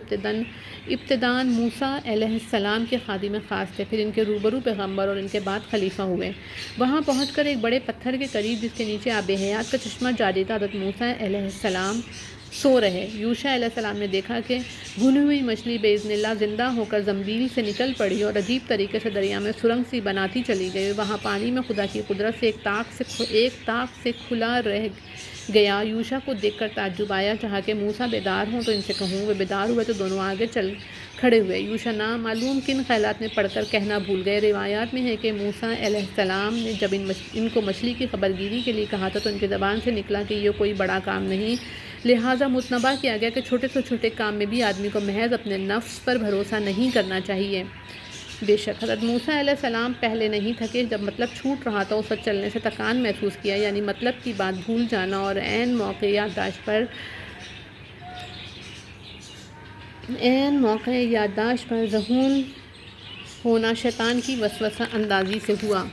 ابتداً موسیٰ علیہ السلام کے خادم خاص تھے، پھر ان کے روبرو پیغمبر اور ان کے بعد خلیفہ ہوئے۔ وہاں پہنچ کر ایک بڑے پتھر کے قریب جس کے نیچے آب حیات کا چشمہ جاری تھا، حضرت موسیٰ علیہ السلام سو رہے۔ یوشع علیہ السلام نے دیکھا کہ بھنی ہوئی مچھلی باذن اللہ زندہ ہو کر زنبیل سے نکل پڑی اور عجیب طریقے سے دریا میں سرنگ سی بناتی چلی گئی۔ وہاں پانی میں خدا کی قدرت سے ایک طاق سے کھلا رہ گیا۔ یوشع کو دیکھ کر تعجب آیا، چاہا کہ موسیٰ بیدار ہوں تو ان سے کہوں۔ وہ بیدار ہوئے تو دونوں آگے چل کھڑے ہوئے۔ یوشع معلوم کن خیالات میں پڑھ کر کہنا بھول گئے۔ روایات میں ہے کہ موسیٰ علیہ السلام نے جب ان کو مچھلی کی خبرگیری کے لیے کہا تھا تو ان کی زبان سے نکلا کہ یہ کوئی بڑا کام نہیں، لہٰذا متنبہ کیا گیا کہ چھوٹے سے چھوٹے کام میں بھی آدمی کو محض اپنے نفس پر بھروسہ نہیں کرنا چاہیے۔ بے شک حضرت موسیٰ علیہ السلام پہلے نہیں تھکے، جب مطلب چھوٹ رہا تھا اس وقت چلنے سے تکان محسوس کیا، یعنی مطلب کی بات بھول جانا اور عین موقع یادداشت پر ذہول ہونا شیطان کی وسوسہ اندازی سے ہوا۔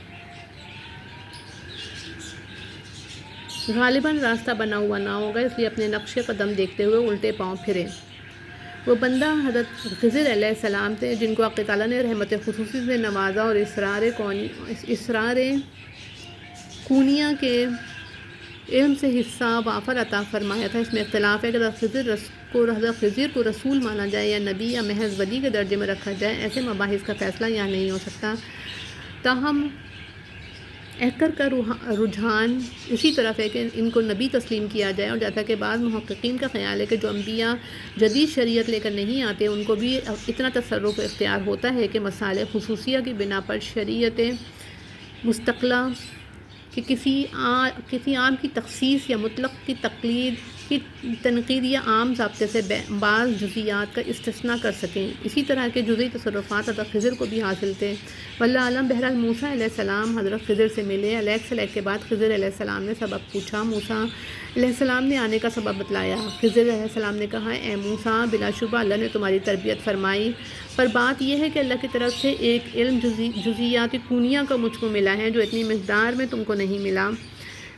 غالباً راستہ بنا ہوا نہ ہوگا، اس لیے اپنے نقش قدم دیکھتے ہوئے الٹے پاؤں پھرے۔ وہ بندہ حضرت خضر علیہ السلام تھے جن کو حق تعالیٰ نے رحمت خصوصی سے نوازا اور اسرار کونیہ کے علم سے حصہ وافر عطا فرمایا تھا۔ اس میں اختلاف ہے کہ حضرت خضر کو رسول مانا جائے یا نبی یا محض ولی کے درجے میں رکھا جائے، ایسے مباحث کا فیصلہ یہاں نہیں ہو سکتا۔ تاہم ایکر کا رجحان اسی طرف ہے کہ ان کو نبی تسلیم کیا جائے، اور جیسا کہ بعض محققین کا خیال ہے کہ جو انبیاء جدید شریعت لے کر نہیں آتے ان کو بھی اتنا تصرف اختیار ہوتا ہے کہ مصالح خصوصیہ کی بنا پر شریعت مستقلہ کہ کسی عام کی تخصیص یا مطلق کی تقلید کی تنقید یا عام ضابطے سے بعض جزیات کا استثناء کر سکیں۔ اسی طرح کے جزئی تصرفات حضرت خضر کو بھی حاصل تھے۔ واللہ عالم۔ بہرحال موسیٰ علیہ السلام حضرت خضر سے ملے۔ علیک سلیک کے بعد خضر علیہ السلام نے سبب پوچھا، موسیٰ علیہ السلام نے آنے کا سبب بتلایا۔ خضر علیہ السلام نے کہا، اے موسیٰ، بلا شبہ اللہ نے تمہاری تربیت فرمائی، پر بات یہ ہے کہ اللہ کی طرف سے ایک علم جزیات کونیہ کا مجھ کو ملا ہے جو اتنی مقدار میں تم کو نہیں ملا،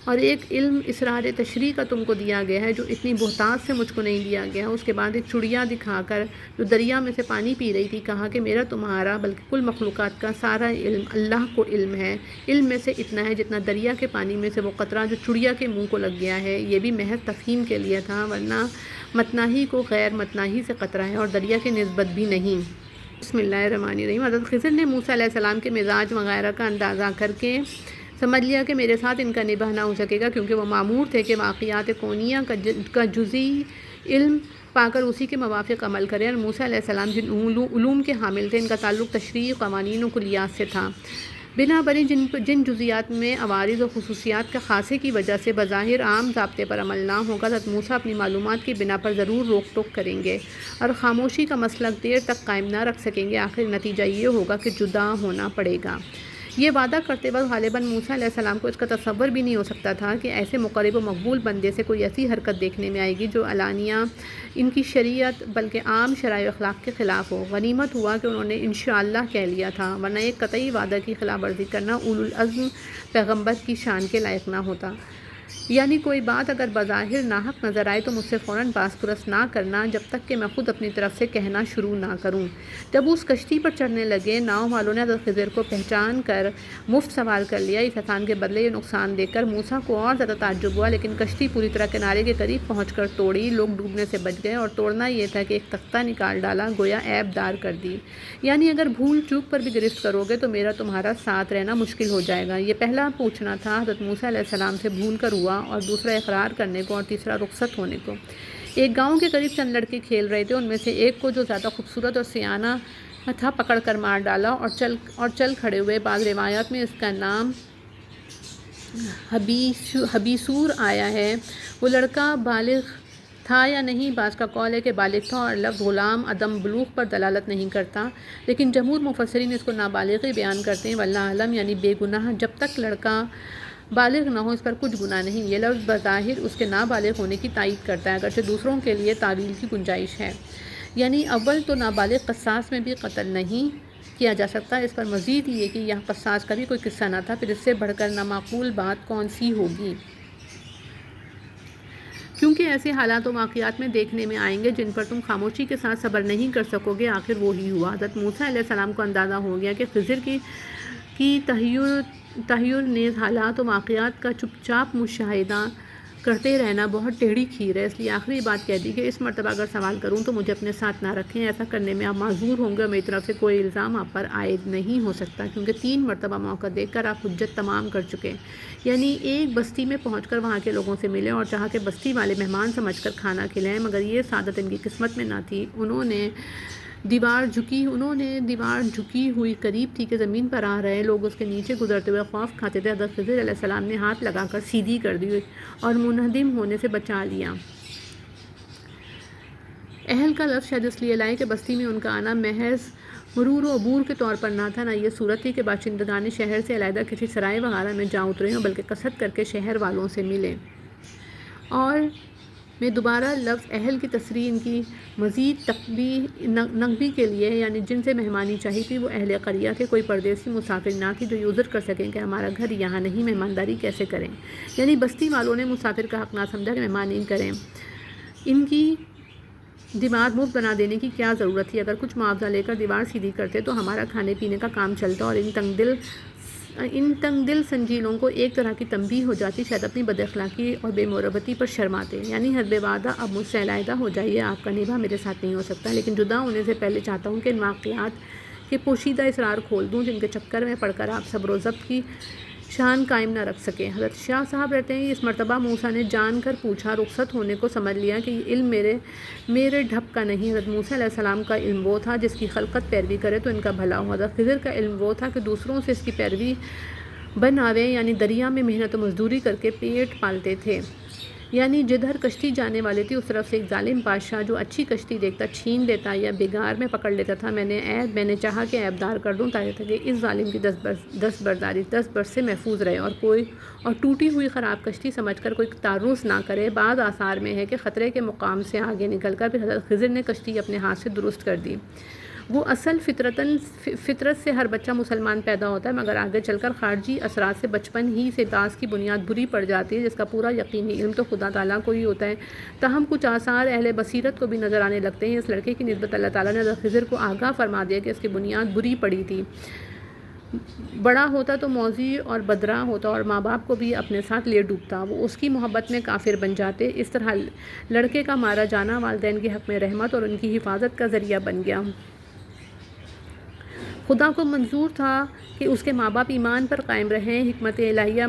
اور ایک علم اسرار تشریح کا تم کو دیا گیا ہے جو اتنی بہتات سے مجھ کو نہیں دیا گیا۔ اس کے بعد ایک چڑیا دکھا کر جو دریا میں سے پانی پی رہی تھی کہا کہ میرا تمہارا بلکہ کل مخلوقات کا سارا علم اللہ کو علم ہے، علم میں سے اتنا ہے جتنا دریا کے پانی میں سے وہ قطرہ جو چڑیا کے منہ کو لگ گیا ہے۔ یہ بھی محض تفہیم کے لیے تھا، ورنہ متناہی کو غیر متناہی سے قطرہ ہے اور دریا کی نسبت بھی نہیں۔ بسم اللہ الرحمن الرحیم۔ حضرت خضر نے موسیٰ علیہ السلام کے مزاج وغیرہ کا اندازہ کر کے سمجھ لیا کہ میرے ساتھ ان کا نباہ نہ ہو سکے گا، کیونکہ وہ مامور تھے کہ واقعات کونیہ کا جزئی علم پا کر اسی کے موافق عمل کرے، اور موسیٰ علیہ السلام جن علوم کے حامل تھے ان کا تعلق تشریعی قوانین و کلیات سے تھا۔ بنابراین جن جزیات میں عوارض و خصوصیات کا خاصے کی وجہ سے بظاہر عام ضابطے پر عمل نہ ہوگا، حضرت موسیٰ اپنی معلومات کی بنا پر ضرور روک ٹوک کریں گے اور خاموشی کا مسلک دیر تک قائم نہ رکھ سکیں گے۔ آخر نتیجہ یہ ہوگا کہ جدا ہونا پڑے گا۔ یہ وعدہ کرتے وقت غالباً موسیٰ علیہ السلام کو اس کا تصور بھی نہیں ہو سکتا تھا کہ ایسے مقرب و مقبول بندے سے کوئی ایسی حرکت دیکھنے میں آئے گی جو علانیہ ان کی شریعت بلکہ عام شرائع و اخلاق کے خلاف ہو۔ غنیمت ہوا کہ انہوں نے انشاءاللہ کہہ لیا تھا، ورنہ ایک قطعی وعدہ کی خلاف ورزی کرنا اولو العزم پیغمبر کی شان کے لائق نہ ہوتا۔ یعنی کوئی بات اگر بظاہر ناحق نظر آئے تو مجھ سے فوراً باز پرس نہ کرنا جب تک کہ میں خود اپنی طرف سے کہنا شروع نہ کروں۔ جب وہ اس کشتی پر چڑھنے لگے، ناؤ والوں نے حضرت خضر کو پہچان کر مفت سوار کر لیا۔ اس احسان کے بدلے یہ نقصان دے کر موسیٰ کو اور زیادہ تعجب ہوا، لیکن کشتی پوری طرح کنارے کے قریب پہنچ کر توڑی۔ لوگ ڈوبنے سے بچ گئے، اور توڑنا یہ تھا کہ ایک تختہ نکال ڈالا، گویا عیب دار کر دی۔ یعنی اگر بھول چوک پر بھی گرفت کرو گے تو میرا تمہارا ساتھ رہنا مشکل ہو جائے گا۔ یہ پہلا پوچھنا تھا حضرت موسیٰ علیہ السلام سے بھول کر ہوا، اور دوسرا اقرار کرنے کو، اور تیسرا رخصت ہونے کو۔ ایک گاؤں کے قریب چند لڑکے کھیل رہے تھے، ان میں سے ایک کو جو زیادہ خوبصورت اور سیانہ تھا پکڑ کر مار ڈالا اور چل کھڑے ہوئے۔ بعض روایات میں اس کا نام حبیسور آیا ہے۔ وہ لڑکا بالغ تھا یا نہیں، بعض کا قول ہے کہ بالغ تھا، اور لفظ غلام عدم بلوغ پر دلالت نہیں کرتا، لیکن جمہور مفسرین اس کو نابالغ بیان کرتے ہیں، واللہ اعلم، یعنی بے گناہ۔ جب تک لڑکا بالغ نہ ہو اس پر کچھ گناہ نہیں۔ یہ لفظ بظاہر اس کے نابالغ ہونے کی تائید کرتا ہے، اگرچہ دوسروں کے لیے تعویل کی گنجائش ہے۔ یعنی اول تو نابالغ قصاص میں بھی قتل نہیں کیا جا سکتا، اس پر مزید یہ کہ یہاں قصاص کا بھی کوئی قصہ نہ تھا، پھر اس سے بڑھ کر نامعقول بات کون سی ہوگی؟ کیونکہ ایسے حالات و واقعات میں دیکھنے میں آئیں گے جن پر تم خاموشی کے ساتھ صبر نہیں کر سکو گے۔ آخر وہی ہوا۔ حضرت موسیٰ علیہ السلام کو اندازہ ہو گیا کہ خضر کی تحیر نیز حالات و واقعات کا چپ چاپ مشاہدہ کرتے رہنا بہت ٹیڑھی کھیر ہے، اس لیے آخری بات کہہ دی کہ اس مرتبہ اگر سوال کروں تو مجھے اپنے ساتھ نہ رکھیں، ایسا کرنے میں آپ معذور ہوں گے، اور میری طرف سے کوئی الزام آپ پر عائد نہیں ہو سکتا، کیونکہ 3 مرتبہ موقع دیکھ کر آپ حجت تمام کر چکے۔ یعنی ایک بستی میں پہنچ کر وہاں کے لوگوں سے ملے اور چاہا کہ بستی والے مہمان سمجھ کر کھانا کھلائیں، مگر یہ سعادت ان کی قسمت میں نہ تھی۔ انہوں نے دیوار جھکی ہوئی قریب تھی کہ زمین پر آ رہے لوگ اس کے نیچے گزرتے ہوئے خوف کھاتے تھے۔ حضرت خضر علیہ السلام نے ہاتھ لگا کر سیدھی کر دی اور منہدم ہونے سے بچا لیا۔ اہل کا لفظ شاید اس لیے لائے کہ بستی میں ان کا آنا محض مرور و عبور کے طور پر نہ تھا، نہ یہ صورت تھی کہ باشندگان شہر سے علیحدہ کسی سرائے وغیرہ میں جا اترے ہوں، بلکہ قصد کر کے شہر والوں سے ملے۔ اور میں دوبارہ لفظ اہل کی تصریح ان کی مزید نقبی کے لیے، یعنی جن سے مہمانی چاہی تھی وہ اہل قریہ کے کوئی پردیسی مسافر نہ تھی جو یہ عذر کر سکیں کہ ہمارا گھر یہاں نہیں، مہمانداری کیسے کریں۔ یعنی بستی والوں نے مسافر کا حق نہ سمجھا کہ مہمانی کریں، ان کی دیوار مفت بنا دینے کی کیا ضرورت تھی؟ اگر کچھ معاوضہ لے کر دیوار سیدھی کرتے تو ہمارا کھانے پینے کا کام چلتا، اور ان تنگ دل سنجیلوں کو ایک طرح کی تنبیہ ہو جاتی، شاید اپنی بد اخلاقی اور بے مروتی پر شرماتے۔ یعنی حسب وعدہ اب مجھ سے علیحدہ ہو جائیے، آپ کا نبھا میرے ساتھ نہیں ہو سکتا، لیکن جدا ہونے سے پہلے چاہتا ہوں کہ ان واقعات کے پوشیدہ اسرار کھول دوں جن کے چکر میں پڑھ کر آپ صبر و ضبط کی شان قائم نہ رکھ سکیں۔ حضرت شاہ صاحب رہتے ہیں اس مرتبہ موسیٰ نے جان کر پوچھا، رخصت ہونے کو سمجھ لیا کہ یہ علم میرے ڈھب کا نہیں۔ حضرت موسیٰ علیہ السلام کا علم وہ تھا جس کی خلقت پیروی کرے تو ان کا بھلا ہو۔ حضرت خضر کا علم وہ تھا کہ دوسروں سے اس کی پیروی بناوے، یعنی دریا میں محنت و مزدوری کر کے پیٹ پالتے تھے۔ یعنی جدھر کشتی جانے والی تھی اس طرف سے ایک ظالم بادشاہ جو اچھی کشتی دیکھتا چھین لیتا یا بگار میں پکڑ لیتا تھا، میں نے چاہا کہ عیب دار کر دوں تاکہ اس ظالم کی دست برس سے محفوظ رہے، اور ٹوٹی ہوئی خراب کشتی سمجھ کر کوئی تعرض نہ کرے۔ بعض آثار میں ہے کہ خطرے کے مقام سے آگے نکل کر پھر حضرت خضر نے کشتی اپنے ہاتھ سے درست کر دی۔ وہ اصل فطرت سے ہر بچہ مسلمان پیدا ہوتا ہے، مگر آگے چل کر خارجی اثرات سے بچپن ہی سے داس کی بنیاد بری پڑ جاتی ہے، جس کا پورا یقینی علم تو خدا تعالیٰ کو ہی ہوتا ہے۔ تاہم کچھ آثار اہل بصیرت کو بھی نظر آنے لگتے ہیں۔ اس لڑکے کی نسبت اللہ تعالیٰ نے حضرت خضر کو آگاہ فرما دیا کہ اس کی بنیاد بری پڑی تھی۔ بڑا ہوتا تو موذی اور بدرا ہوتا اور ماں باپ کو بھی اپنے ساتھ لے ڈوبتا، وہ اس کی محبت میں کافر بن جاتے۔ اس طرح لڑکے کا مارا جانا والدین کے حق میں رحمت اور ان کی حفاظت کا ذریعہ بن گیا۔ خدا کو منظور تھا کہ اس کے ماں باپ ایمان پر قائم رہیں۔ حکمت الہیہ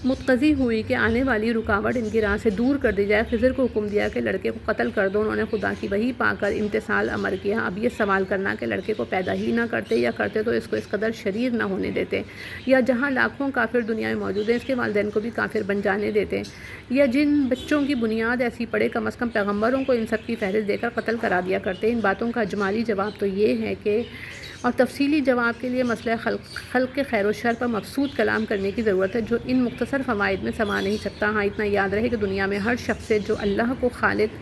متقضی ہوئی کہ آنے والی رکاوٹ ان کی راہ سے دور کر دی جائے۔ خضر کو حکم دیا کہ لڑکے کو قتل کر دو۔ انہوں نے خدا کی وحی پا کر امتثال امر کیا۔ اب یہ سوال کرنا کہ لڑکے کو پیدا ہی نہ کرتے، یا کرتے تو اس کو اس قدر شریر نہ ہونے دیتے، یا جہاں لاکھوں کافر دنیا میں موجود ہیں اس کے والدین کو بھی کافر بن جانے دیتے، یا جن بچوں کی بنیاد ایسی پڑے کم از کم پیغمبروں کو ان سب کی فہرست دے کر قتل کرا دیا کرتے۔ ان باتوں کا اجمالی جواب تو یہ ہے کہ اور تفصیلی جواب کے لیے مسئلہ خلق کے خیر و شر پر مبسوط کلام کرنے کی ضرورت ہے جو ان مختصر فوائد میں سما نہیں سکتا۔ ہاں اتنا یاد رہے کہ دنیا میں ہر شخص سے جو اللہ کو خالق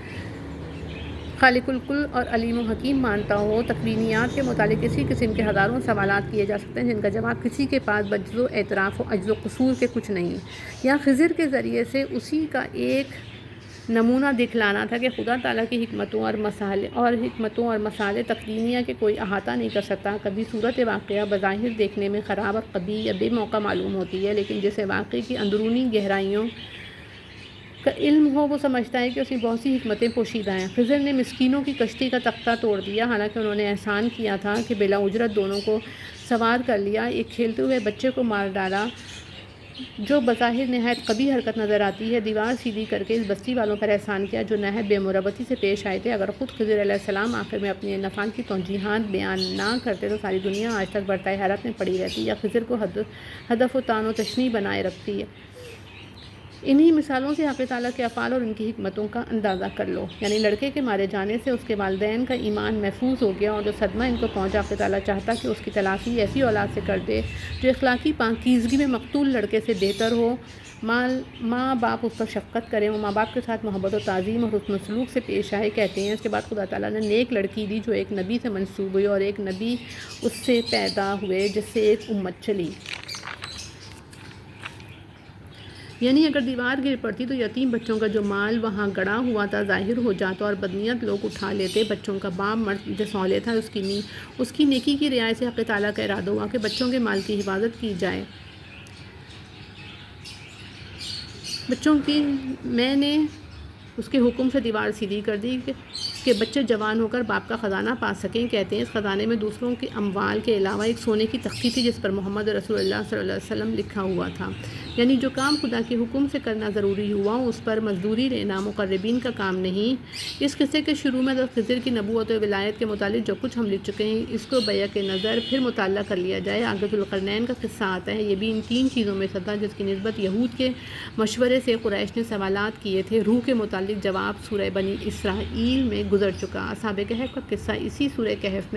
الکل اور علیم و حکیم مانتا ہو، تکوینیات کے متعلق اسی قسم کے ہزاروں سوالات کیے جا سکتے ہیں جن کا جواب کسی کے پاس بجز و اعتراف و عجز و قصور کے کچھ نہیں۔ یہاں خضر کے ذریعے سے اسی کا ایک نمونہ دکھلانا تھا کہ خدا تعالیٰ کی حکمتوں اور مسائل تکوینیہ کے کوئی احاطہ نہیں کر سکتا۔ کبھی صورت واقعہ بظاہر دیکھنے میں خراب اور قبیح یا بے موقع معلوم ہوتی ہے، لیکن جسے واقعے کی اندرونی گہرائیوں کا علم ہو وہ سمجھتا ہے کہ اس میں بہت سی حکمتیں پوشیدہ ہیں۔ خضر نے مسکینوں کی کشتی کا تختہ توڑ دیا، حالانکہ انہوں نے احسان کیا تھا کہ بلا اجرت دونوں کو سوار کر لیا، ایک کھیلتے ہوئے بچے کو مار ڈالا جو بظاہر نہایت قبیح حرکت نظر آتی ہے، دیوار سیدھی کر کے اس بستی والوں پر احسان کیا جو نہایت بے مروتی سے پیش آئے تھے۔ اگر خود خضر علیہ السلام آخر میں اپنی نفعات کی توجیحات بیان نہ کرتے تو ساری دنیا آج تک برتائے حیرت میں پڑی رہتی یا خضر کو ہدف و تان و تشنیع بنائے رکھتی ہے۔ انہی مثالوں سے حق تعالیٰ کے افعال اور ان کی حکمتوں کا اندازہ کر لو۔ یعنی لڑکے کے مارے جانے سے اس کے والدین کا ایمان محفوظ ہو گیا، اور جو صدمہ ان کو پہنچا حق تعالیٰ چاہتا کہ اس کی تلافی ایسی اولاد سے کر دے جو اخلاقی پاکیزگی میں مقتول لڑکے سے بہتر ہو۔ ماں باپ اس پر شفقت کریں، وہ ماں باپ کے ساتھ محبت و تعظیم اور حسن سلوک سے پیش آئے، کہتے ہیں اس کے بعد خدا تعالیٰ نے نیک لڑکی دی جو ایک نبی سے منسوب ہوئی اور ایک نبی اس سے پیدا ہوئے جس سے ایک امت چلی۔ یعنی اگر دیوار گر پڑتی تو یتیم بچوں کا جو مال وہاں گڑا ہوا تھا ظاہر ہو جاتا اور بدنیت لوگ اٹھا لیتے۔ بچوں کا باپ مرد جسولے تھا، اس کی نیکی کی رعایت سے حق تعالیٰ کا ارادہ ہوا کہ بچوں کے مال کی حفاظت کی جائے۔ میں نے اس کے حکم سے دیوار سیدھی کر دی کہ بچے جوان ہو کر باپ کا خزانہ پا سکیں۔ کہتے ہیں اس خزانے میں دوسروں کے اموال کے علاوہ ایک سونے کی تختی تھی جس پر محمد رسول اللہ صلی اللہ علیہ وسلم لکھا ہوا تھا۔ یعنی جو کام خدا کے حکم سے کرنا ضروری ہوا اس پر مزدوری لینا مقربین کا کام نہیں۔ اس قصے کے شروع میں خضر کی نبوت و ولایت کے متعلق جو کچھ ہم لکھ چکے ہیں اس کو بیک نظر پھر مطالعہ کر لیا جائے۔ آگے ذوالقرنین کا قصہ آتا ہے، یہ بھی ان تین چیزوں میں سے تھا جس کی نسبت یہود کے مشورے سے قریش نے سوالات کیے تھے۔ روح کے متعلق جواب سورہ بنی اسرائیل میں گزر چکا۔ اصحاب کہف کا قصہ اسی سورہ کہف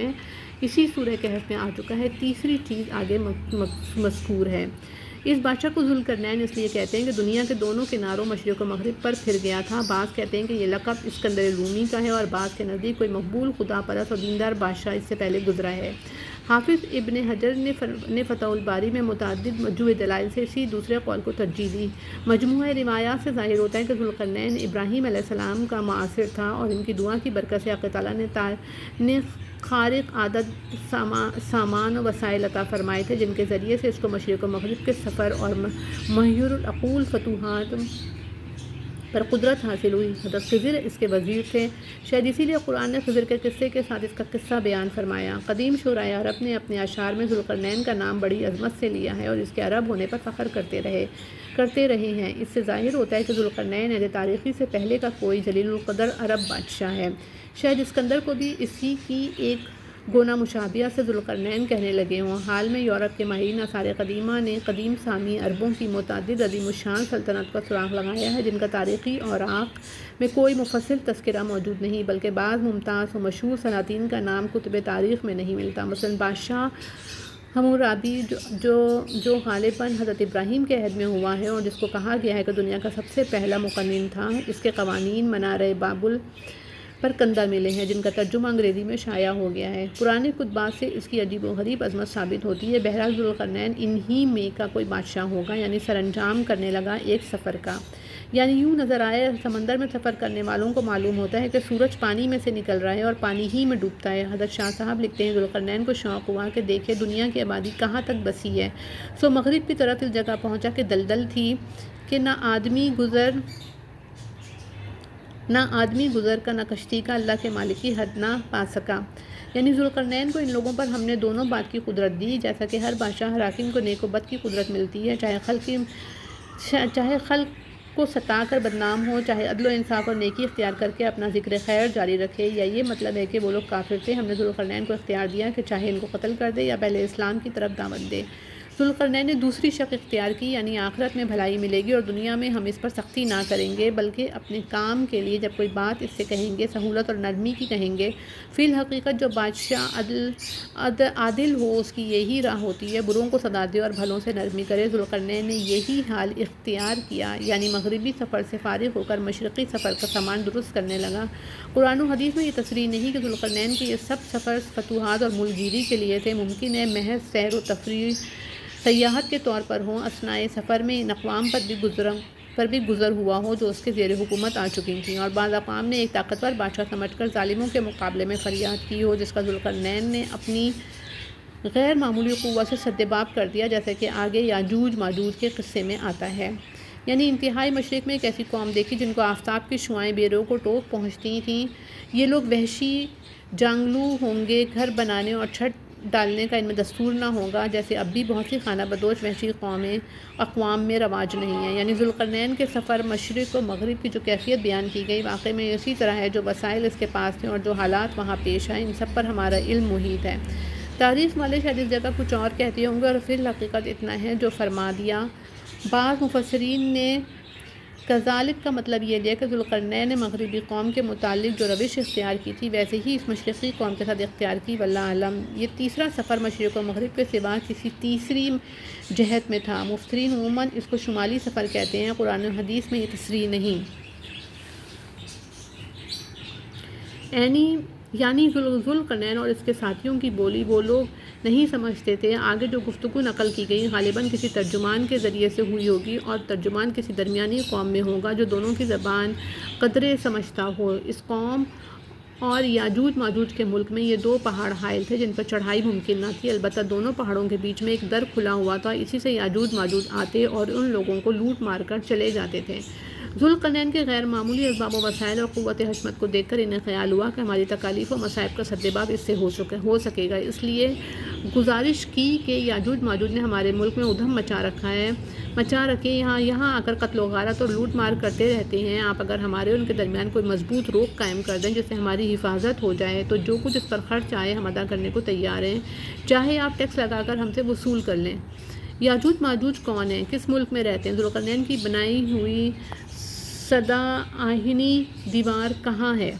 میں آ چکا ہے۔ تیسری چیز آگے مذکور ہے۔ اس بادشاہ کو ذوالقرنین اس لیے کہتے ہیں کہ دنیا کے دونوں کناروں مشرق و مغرب پر پھر گیا تھا۔ بعض کہتے ہیں کہ یہ لقب اسکندر رومی کا ہے اور بعض کے نزدیک کوئی مقبول خدا پرست اور دیندار بادشاہ اس سے پہلے گزرا ہے۔ حافظ ابن حجر نے فتح الباری میں متعدد وجوہ دلائل سے اسی دوسرے قول کو ترجیح دی۔ مجموعہ روایات سے ظاہر ہوتا ہے کہ ذوالقرنین ابراہیم علیہ السلام کا معاصر تھا اور ان کی دعا کی برکت سے حق تعالیٰ نے خارق عادت سامان و وسائل عطا فرمائے تھے جن کے ذریعے سے اس کو مشرق و مغرب کے سفر اور مہیر العقول فتوحات پر قدرت حاصل ہوئی۔ حضرت خضر اس کے وزیر تھے، شاید اسی لیے قرآن نے خضر کے قصے کے ساتھ اس کا قصہ بیان فرمایا۔ قدیم شعراء عرب نے اپنے اشعار میں ذوالقرنین کا نام بڑی عظمت سے لیا ہے اور اس کے عرب ہونے پر فخر کرتے رہے ہیں۔ اس سے ظاہر ہوتا ہے کہ ذوالقرنین عہد تاریخی سے پہلے کا کوئی جلیل القدر عرب بادشاہ ہے۔ شاید اسکندر کو بھی اسی کی ایک گونا مشابہہ سے ذوالقرنین کہنے لگے ہوں۔ حال میں یورپ کے ماہرین آثار قدیمہ نے قدیم سامی عربوں کی متعدد عظیم الشان سلطنت پر سراغ لگایا ہے جن کا تاریخی اوراق میں کوئی مفصل تذکرہ موجود نہیں، بلکہ بعض ممتاز و مشہور سلاطین کا نام کتب تاریخ میں نہیں ملتا۔ مثلاً بادشاہ حمورابی جو غالباً حضرت ابراہیم کے عہد میں ہوا ہے اور جس کو کہا گیا ہے کہ دنیا کا سب سے پہلا مقنن تھا، اس کے قوانین منارہ بابل پر کندہ ملے ہیں جن کا ترجمہ انگریزی میں شائع ہو گیا ہے۔ پرانے کتبات سے اس کی عجیب و غریب عظمت ثابت ہوتی ہے۔ بہرحال ذوالقرنین انہی میں کا کوئی بادشاہ ہوگا، یعنی سر انجام کرنے لگا ایک سفر کا۔ یعنی یوں نظر آئے سمندر میں سفر کرنے والوں کو معلوم ہوتا ہے کہ سورج پانی میں سے نکل رہا ہے اور پانی ہی میں ڈوبتا ہے۔ حضرت شاہ صاحب لکھتے ہیں ذوالقرنین کو شوق ہوا کہ دیکھے دنیا کی آبادی کہاں تک بسی ہے، سو مغرب کی طرف اس جگہ پہنچا کہ دلدل تھی کہ نہ آدمی گزر کا نہ کشتی کا، اللہ کے مالک کی حد نہ پا سکا۔ یعنی ذوالقرنین کو ان لوگوں پر ہم نے دونوں بات کی قدرت دی، جیسا کہ ہر بادشاہ ہر حاکم کو نیک و بد کی قدرت ملتی ہے، چاہے خلق کو ستا کر بدنام ہو، چاہے عدل و انصاف اور نیکی اختیار کر کے اپنا ذکر خیر جاری رکھے۔ یا یہ مطلب ہے کہ وہ لوگ کافر تھے، ہم نے ذوالقرنین کو اختیار دیا کہ چاہے ان کو قتل کر دے یا پہلے اسلام کی طرف دعوت دے۔ ذوالقرنین نے دوسری شق اختیار کی، یعنی آخرت میں بھلائی ملے گی اور دنیا میں ہم اس پر سختی نہ کریں گے، بلکہ اپنے کام کے لیے جب کوئی بات اس سے کہیں گے سہولت اور نرمی کی کہیں گے۔ فی الحقیقت جو بادشاہ عادل ہو اس کی یہی راہ ہوتی ہے، بروں کو سزا دے اور بھلوں سے نرمی کرے۔ ذوالقرنین نے یہی حال اختیار کیا، یعنی مغربی سفر سے فارغ ہو کر مشرقی سفر کا سامان درست کرنے لگا۔ قرآن و حدیث میں یہ تصریح نہیں کہ ذوالقرنین کے یہ سب سفر فتوحات اور ملک گیری کے لیے تھے، ممکن ہے محض سیر و تفریح سیاحت کے طور پر ہوں۔ اثناء سفر میں ان اقوام پر بھی گزر ہوا ہو جو اس کے زیر حکومت آ چکی تھیں، اور بعض اقوام نے ایک طاقتور بادشاہ سمجھ کر ظالموں کے مقابلے میں فریاد کی ہو، جس کا ذوالقرنین نے اپنی غیر معمولی قوت سے سدباب کر دیا، جیسے کہ آگے یاجوج ماجوج کے قصے میں آتا ہے۔ یعنی انتہائی مشرق میں ایک ایسی قوم دیکھی جن کو آفتاب کی شعاعیں بے روک و ٹوک پہنچتی تھیں۔ یہ لوگ وحشی جانگلو ہوں گے، گھر بنانے اور چھت ڈالنے کا ان میں دستور نہ ہوگا، جیسے اب بھی بہت سی خانہ بدوش وحشی اقوام میں رواج نہیں ہے۔ یعنی ذوالقرنین کے سفر مشرق و مغرب کی جو کیفیت بیان کی گئی واقعی میں اسی طرح ہے، جو وسائل اس کے پاس تھے اور جو حالات وہاں پیش آئے، ان سب پر ہمارا علم محیط ہے۔ تاریخ والے شاید اس جگہ کچھ اور کہتے ہوں گے، اور فی الحقیقت اتنا ہے جو فرما دیا۔ بعض مفسرین نے کذالک کا مطلب یہ لیا کہ ذوالقرنین نے مغربی قوم کے متعلق جو روش اختیار کی تھی ویسے ہی اس مشرقی قوم کے ساتھ اختیار کی، واللہ اعلم۔ یہ تیسرا سفر مشرق و مغرب کے سوا کسی تیسری جہت میں تھا۔ مفسرین عموماً اس کو شمالی سفر کہتے ہیں، قرآن و حدیث میں یہ تصریح نہیں۔ یعنی ذوالقرنین اور اس کے ساتھیوں کی بولی وہ لوگ نہیں سمجھتے تھے۔ آگے جو گفتگو نقل کی گئی غالباً کسی ترجمان کے ذریعے سے ہوئی ہوگی، اور ترجمان کسی درمیانی قوم میں ہوگا جو دونوں کی زبان قدرے سمجھتا ہو۔ اس قوم اور یاجوج ماجوج کے ملک میں یہ دو پہاڑ حائل تھے جن پر چڑھائی ممکن نہ تھی، البتہ دونوں پہاڑوں کے بیچ میں ایک در کھلا ہوا تھا، اسی سے یاجوج ماجوج آتے اور ان لوگوں کو لوٹ مار کر چلے جاتے تھے۔ ذوالقرنین کے غیر معمولی اسباب و وسائل اور قوت حشمت کو دیکھ کر انہیں خیال ہوا کہ ہماری تکالیف و مصائب کا سدباب اس سے ہو سکے گا، اس لیے گزارش کی کہ یاجوج ماجوج نے ہمارے ملک میں ادھم مچا رکھے، یہاں آ کر قتل و غارت اور لوٹ مار کرتے رہتے ہیں۔ آپ اگر ہمارے ان کے درمیان کوئی مضبوط روک قائم کر دیں جس سے ہماری حفاظت ہو جائے تو جو کچھ اس پر خرچ آئے ہم ادا کرنے کو تیار ہیں، چاہے آپ ٹیکس لگا کر ہم سے وصول کر لیں۔ یاجوج ماجوج کون ہیں؟ کس ملک میں رہتے ہیں؟ ذوالقرنین کی بنائی ہوئی سدا آہنی دیوار کہاں ہے؟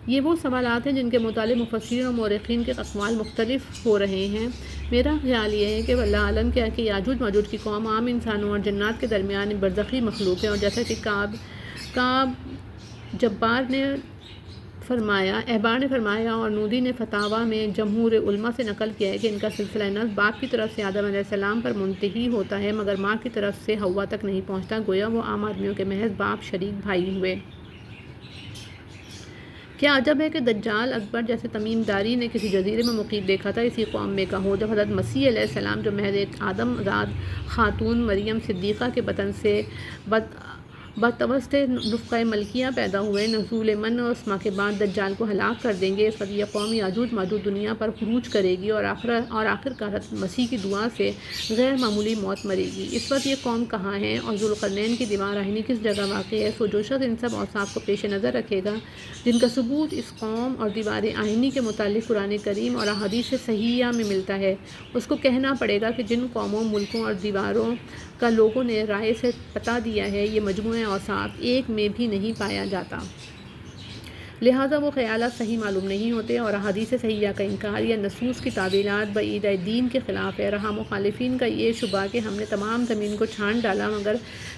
یہ وہ سوالات ہیں جن کے متعلق مفسرین اور مورخین کے اقوال مختلف ہو رہے ہیں۔ میرا خیال یہ ہے کہ واللہ عالم کیا کہ یاجوج ماجوج کی قوم عام انسانوں اور جنات کے درمیان برزخی مخلوق ہے، اور جیسا کہ کعب احبار نے فرمایا اور نودی نے فتاویٰ میں جمہور علماء سے نقل کیا ہے کہ ان کا سلسلہ نسب باپ کی طرف سے آدم علیہ السلام پر منتہی ہوتا ہے، مگر ماں کی طرف سے حوا تک نہیں پہنچتا، گویا وہ عام آدمیوں کے محض باپ شریک بھائی ہوئے۔ کیا عجب ہے کہ دجال اکبر جیسے تمیم داری نے کسی جزیرے میں مقیم دیکھا تھا اسی قوم میں کا ہو، جب حضرت مسیح علیہ السلام جو محض ایک آدم زاد خاتون مریم صدیقہ کے بطن سے بتوسط نفقہ ملکیہ پیدا ہوئے، نزول من و اسما کے بعد دجال کو ہلاک کر دیں گے۔ اس وقت یہ قوم یاجوج ماجوج دنیا پر خروج کرے گی اور آخرکار مسیح کی دعا سے غیر معمولی موت مرے گی۔ اس وقت یہ قوم کہاں ہے اور ذوالقرنین کی دیوار آہنی کس جگہ واقع ہے؟ سو جو شخص ان سب اوصاف کو پیش نظر رکھے گا جن کا ثبوت اس قوم اور دیوار آہنی کے متعلق قرآن کریم اور احادیث صحیحہ میں ملتا ہے، اس کو کہنا پڑے گا کہ جن قوموں، ملکوں اور دیواروں کا لوگوں نے رائے سے پتا دیا ہے یہ مجموعہ اوصاف ایک میں بھی نہیں پایا جاتا، لہٰذا وہ خیالات صحیح معلوم نہیں ہوتے، اور احادیث صحیحہ کا انکار یا نصوص کی تعویلات بعید دین کے خلاف ہے۔ رہا مخالفین کا یہ شبہ کہ ہم نے تمام زمین کو چھان ڈالا مگر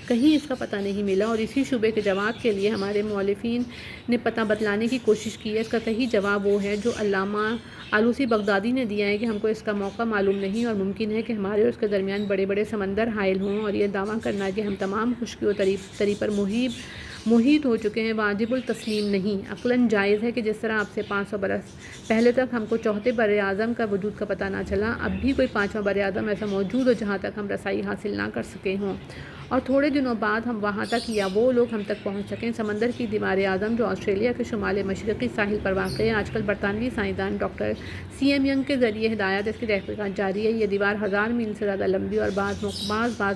کہیں اس کا پتہ نہیں ملا، اور اسی شبے کے جواب کے لیے ہمارے مؤلفین نے پتہ بتلانے کی کوشش کی ہے۔ اس کا صحیح جواب وہ ہے جو علامہ آلوسی بغدادی نے دیا ہے کہ ہم کو اس کا موقع معلوم نہیں، اور ممکن ہے کہ ہمارے اور اس کے درمیان بڑے بڑے سمندر حائل ہوں، اور یہ دعویٰ کرنا کہ ہم تمام خشکی و تری پر محیط ہو چکے ہیں واجب التسلیم نہیں۔ عقلاً جائز ہے کہ جس طرح اب سے 500 برس پہلے تک ہم کو چوتھے بر اعظم کا وجود کا پتہ نہ چلا، اب بھی کوئی 5واں بر اعظم ایسا موجود ہو جہاں تک ہم رسائی حاصل نہ کر سکے ہوں، اور تھوڑے دنوں بعد ہم وہاں تک یا وہ لوگ ہم تک پہنچ سکیں۔ سمندر کی دیوار اعظم جو آسٹریلیا کے شمال مشرقی ساحل پر واقع ہے، آج کل برطانوی سائنسدان ڈاکٹر سی ایم ینگ کے ذریعے ہدایت اس کی تحقیقات جاری ہے۔ یہ دیوار 1000 میل سے زیادہ لمبی اور بعض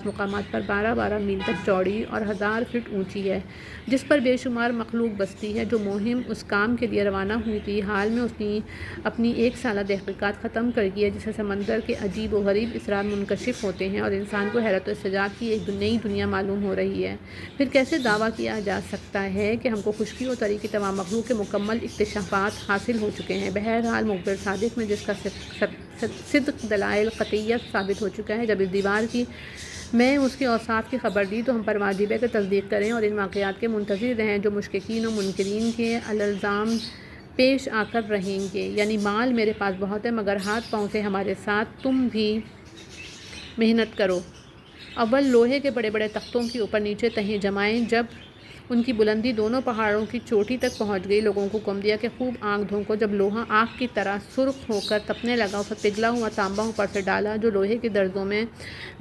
مقامات پر 12 میل تک چوڑی اور 1000 فٹ اونچی ہے، جس پر بے شمار مخلوق بستی ہے۔ جو مہم اس کام کے لیے روانہ ہوئی تھی، حال میں اس نے اپنی 1 سالہ تحقیقات ختم کر کی ہے، جس سے سمندر کے عجیب و غریب اسرار منکشف ہوتے ہیں اور انسان کو حیرت و استعجاب کی ایک نئی دنیا معلوم ہو رہی ہے۔ پھر کیسے دعویٰ کیا جا سکتا ہے کہ ہم کو خشکی اور تری کی تمام مخلوق کے مکمل اکتشافات حاصل ہو چکے ہیں؟ بہرحال مخبر صادق میں جس کا صدق دلائل قطعیت ثابت ہو چکا ہے، جب اس دیوار کی میں اس کے اوصاف کی خبر دی تو ہم پر واجب ہے کہ تصدیق کریں اور ان واقعات کے منتظر رہیں جو مشککین و منکرین کے الزام پیش آ کر رہیں گے۔ یعنی مال میرے پاس بہت ہے، مگر ہاتھ پاؤں سے ہمارے ساتھ تم بھی محنت کرو۔ اول لوہے کے بڑے بڑے تختوں کے اوپر نیچے تہیں جمائیں۔ جب ان کی بلندی دونوں پہاڑوں کی چوٹی تک پہنچ گئی، لوگوں کو حکم دیا کہ خوب آگ دھونکو۔ جب لوہا آگ کی طرح سرخ ہو کر تپنے لگا، اسے پگھلا ہوا تانبا اوپر سے ڈالا جو لوہے کی درزوں میں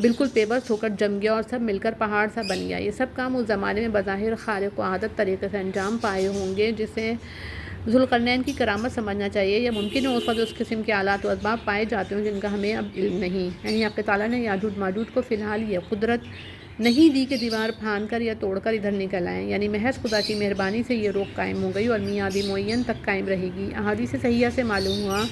بالکل پیوست ہو کر جم گیا اور سب مل کر پہاڑ سا بن گیا۔ یہ سب کام اس زمانے میں بظاہر خارق و عادت طریقے سے انجام پائے ہوں گے، جسے ذوالقرنین کی کرامت سمجھنا چاہیے، یا ممکن ہے اس وقت اس قسم کے آلات و اسباب پائے جاتے ہوں جن کا ہمیں اب علم نہیں۔ یعنی حق تعالیٰ نے یاجوج ماجوج کو فی الحال یہ قدرت نہیں دی کہ دیوار پھاند کر یا توڑ کر ادھر نکل آئیں، یعنی محض خدا کی مہربانی سے یہ روک قائم ہو گئی اور میعاد معین تک قائم رہے گی۔ احادیث صحیحہ سے معلوم ہوا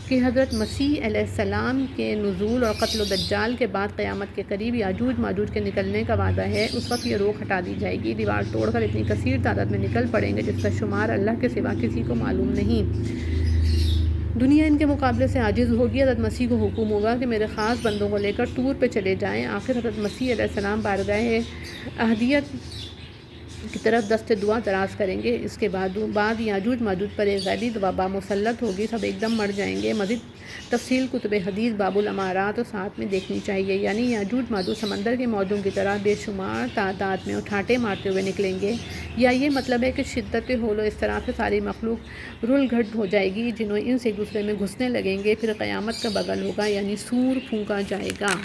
کہ حضرت مسیح علیہ السلام کے نزول اور قتل و دجال کے بعد قیامت کے قریب یاجوج ماجوج کے نکلنے کا وعدہ ہے۔ اس وقت یہ روک ہٹا دی جائے گی، دیوار توڑ کر اتنی کثیر تعداد میں نکل پڑیں گے جس کا شمار اللہ کے سوا کسی کو معلوم نہیں۔ دنیا ان کے مقابلے سے عاجز ہوگی۔ حضرت مسیح کو حکم ہوگا کہ میرے خاص بندوں کو لے کر طور پہ چلے جائیں۔ آخر حضرت مسیح علیہ السلام بارگاہ احدیت کی طرف دست دعا دراز کریں گے۔ اس کے بعد یاجوج ماجوج پر ایک غیبی وبا مسلط ہوگی، سب ایک دم مر جائیں گے۔ مزید تفصیل کتب حدیث باب الامارات اور ساتھ میں دیکھنی چاہیے۔ یعنی یاجوج ماجوج سمندر کے موجوں کی طرح بے شمار تعداد میں اٹھاٹے مارتے ہوئے نکلیں گے، یا یہ مطلب ہے کہ شدت ہول و اضطراب سے ساری مخلوق رل گھٹ ہو جائے گی، جنوں ان سے ایک دوسرے میں گھسنے لگیں گے۔ پھر قیامت کا بغل ہوگا، یعنی سور پھونکا جائے گا۔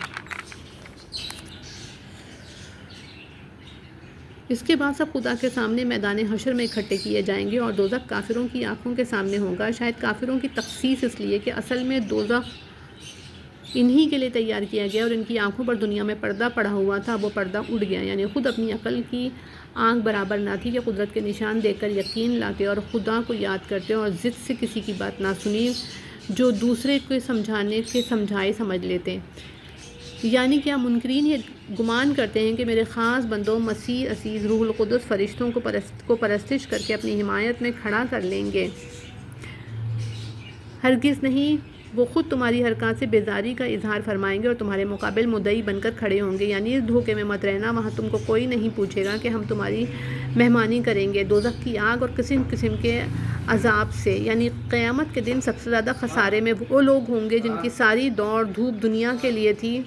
اس کے بعد سب خدا کے سامنے میدان حشر میں اکٹھے کیے جائیں گے اور دوزخ کافروں کی آنکھوں کے سامنے ہوگا۔ شاید کافروں کی تخصیص اس لیے کہ اصل میں دوزخ انہی کے لیے تیار کیا گیا اور ان کی آنکھوں پر دنیا میں پردہ پڑا ہوا تھا، وہ پردہ اڑ گیا۔ یعنی خود اپنی عقل کی آنکھ برابر نہ تھی کہ قدرت کے نشان دیکھ کر یقین لاتے اور خدا کو یاد کرتے اور ضد سے کسی کی بات نہ سنی جو دوسرے کو سمجھانے کے سمجھائے سمجھ لیتے۔ یعنی کیا منکرین یہ گمان کرتے ہیں کہ میرے خاص بندوں مسیح عزیز روح القدس فرشتوں کو پرستش کر کے اپنی حمایت میں کھڑا کر لیں گے؟ ہرگز نہیں، وہ خود تمہاری حرکات سے بیزاری کا اظہار فرمائیں گے اور تمہارے مقابل مدعی بن کر کھڑے ہوں گے۔ یعنی اس دھوکے میں مت رہنا، وہاں تم کو کوئی نہیں پوچھے گا کہ ہم تمہاری مہمانی کریں گے دوزخ کی آگ اور قسم قسم کے عذاب سے۔ یعنی قیامت کے دن سب سے زیادہ خسارے میں وہ لوگ ہوں گے جن کی ساری دوڑ دھوپ دنیا کے لیے تھی،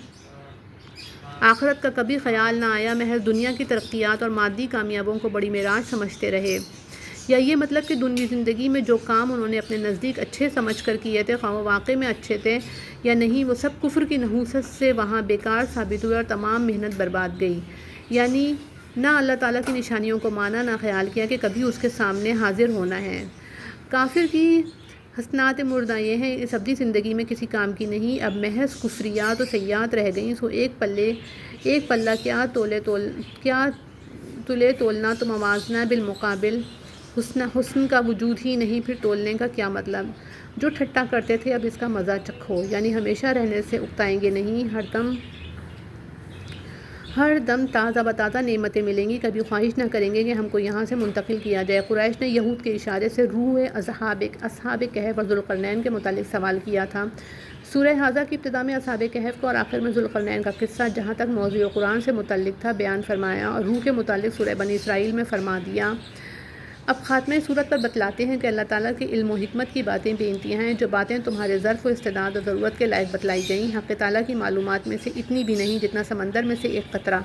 آخرت کا کبھی خیال نہ آیا، محض دنیا کی ترقیات اور مادی کامیابیوں کو بڑی معراج سمجھتے رہے۔ یا یہ مطلب کہ دنیوی زندگی میں جو کام انہوں نے اپنے نزدیک اچھے سمجھ کر کیے تھے، خواہ وہ واقع میں اچھے تھے یا نہیں، وہ سب کفر کی نحوست سے وہاں بیکار ثابت ہوئے اور تمام محنت برباد گئی۔ یعنی نہ اللہ تعالیٰ کی نشانیوں کو مانا، نہ خیال کیا کہ کبھی اس کے سامنے حاضر ہونا ہے۔ کافر کی حسنات مردہ یہ ہیں، اس ابدی زندگی میں کسی کام کی نہیں، اب محض کفریات و سیئات رہ گئیں۔ سو ایک پلہ کیا تلے تولنا تو موازنہ بالمقابل حسن کا وجود ہی نہیں، پھر تولنے کا کیا مطلب؟ جو ٹھٹا کرتے تھے اب اس کا مزہ چکھو۔ یعنی ہمیشہ رہنے سے اکتائیں گے نہیں، ہر دم تازہ بتازہ نعمتیں ملیں گی، کبھی خواہش نہ کریں گے کہ ہم کو یہاں سے منتقل کیا جائے۔ قریش نے یہود کے اشارے سے روح اصحاب کہف اور ذوالقرنین کے متعلق سوال کیا تھا۔ سورہ حاضہ کی ابتدا میں اصحاب کہف کو اور آخر میں ذوالقرنین کا قصہ جہاں تک موضوع قرآن سے متعلق تھا بیان فرمایا، اور روح کے متعلق سورہ بنی اسرائیل میں فرما دیا۔ اب خاتمہ صورت پر بتلاتے ہیں کہ اللہ تعالیٰ کے علم و حکمت کی باتیں بے انتہا ہیں، جو باتیں تمہارے ظرف و استعداد و ضرورت کے لائق بتلائی گئیں، حق تعالیٰ کی معلومات میں سے اتنی بھی نہیں جتنا سمندر میں سے ایک قطرہ۔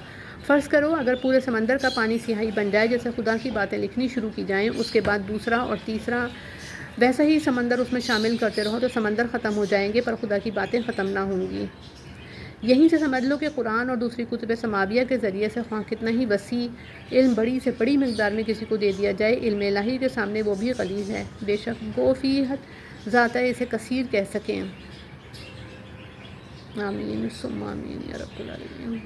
فرض کرو اگر پورے سمندر کا پانی سیاہی بن جائے، جیسے خدا کی باتیں لکھنی شروع کی جائیں، اس کے بعد دوسرا اور تیسرا ویسا ہی سمندر اس میں شامل کرتے رہو تو سمندر ختم ہو جائیں گے، پر خدا کی باتیں ختم نہ ہوں گی۔ یہیں سے سمجھ لو کہ قرآن اور دوسری کتب سماویہ کے ذریعے سے خواہ کتنا ہی وسیع علم بڑی سے بڑی مقدار میں کسی کو دے دیا جائے، علم الہی کے سامنے وہ بھی غلیظ ہے، بے شک گو فی حد ذاتہ اسے کثیر کہہ سکیں۔ آمین ثم آمین یا رب العالمین۔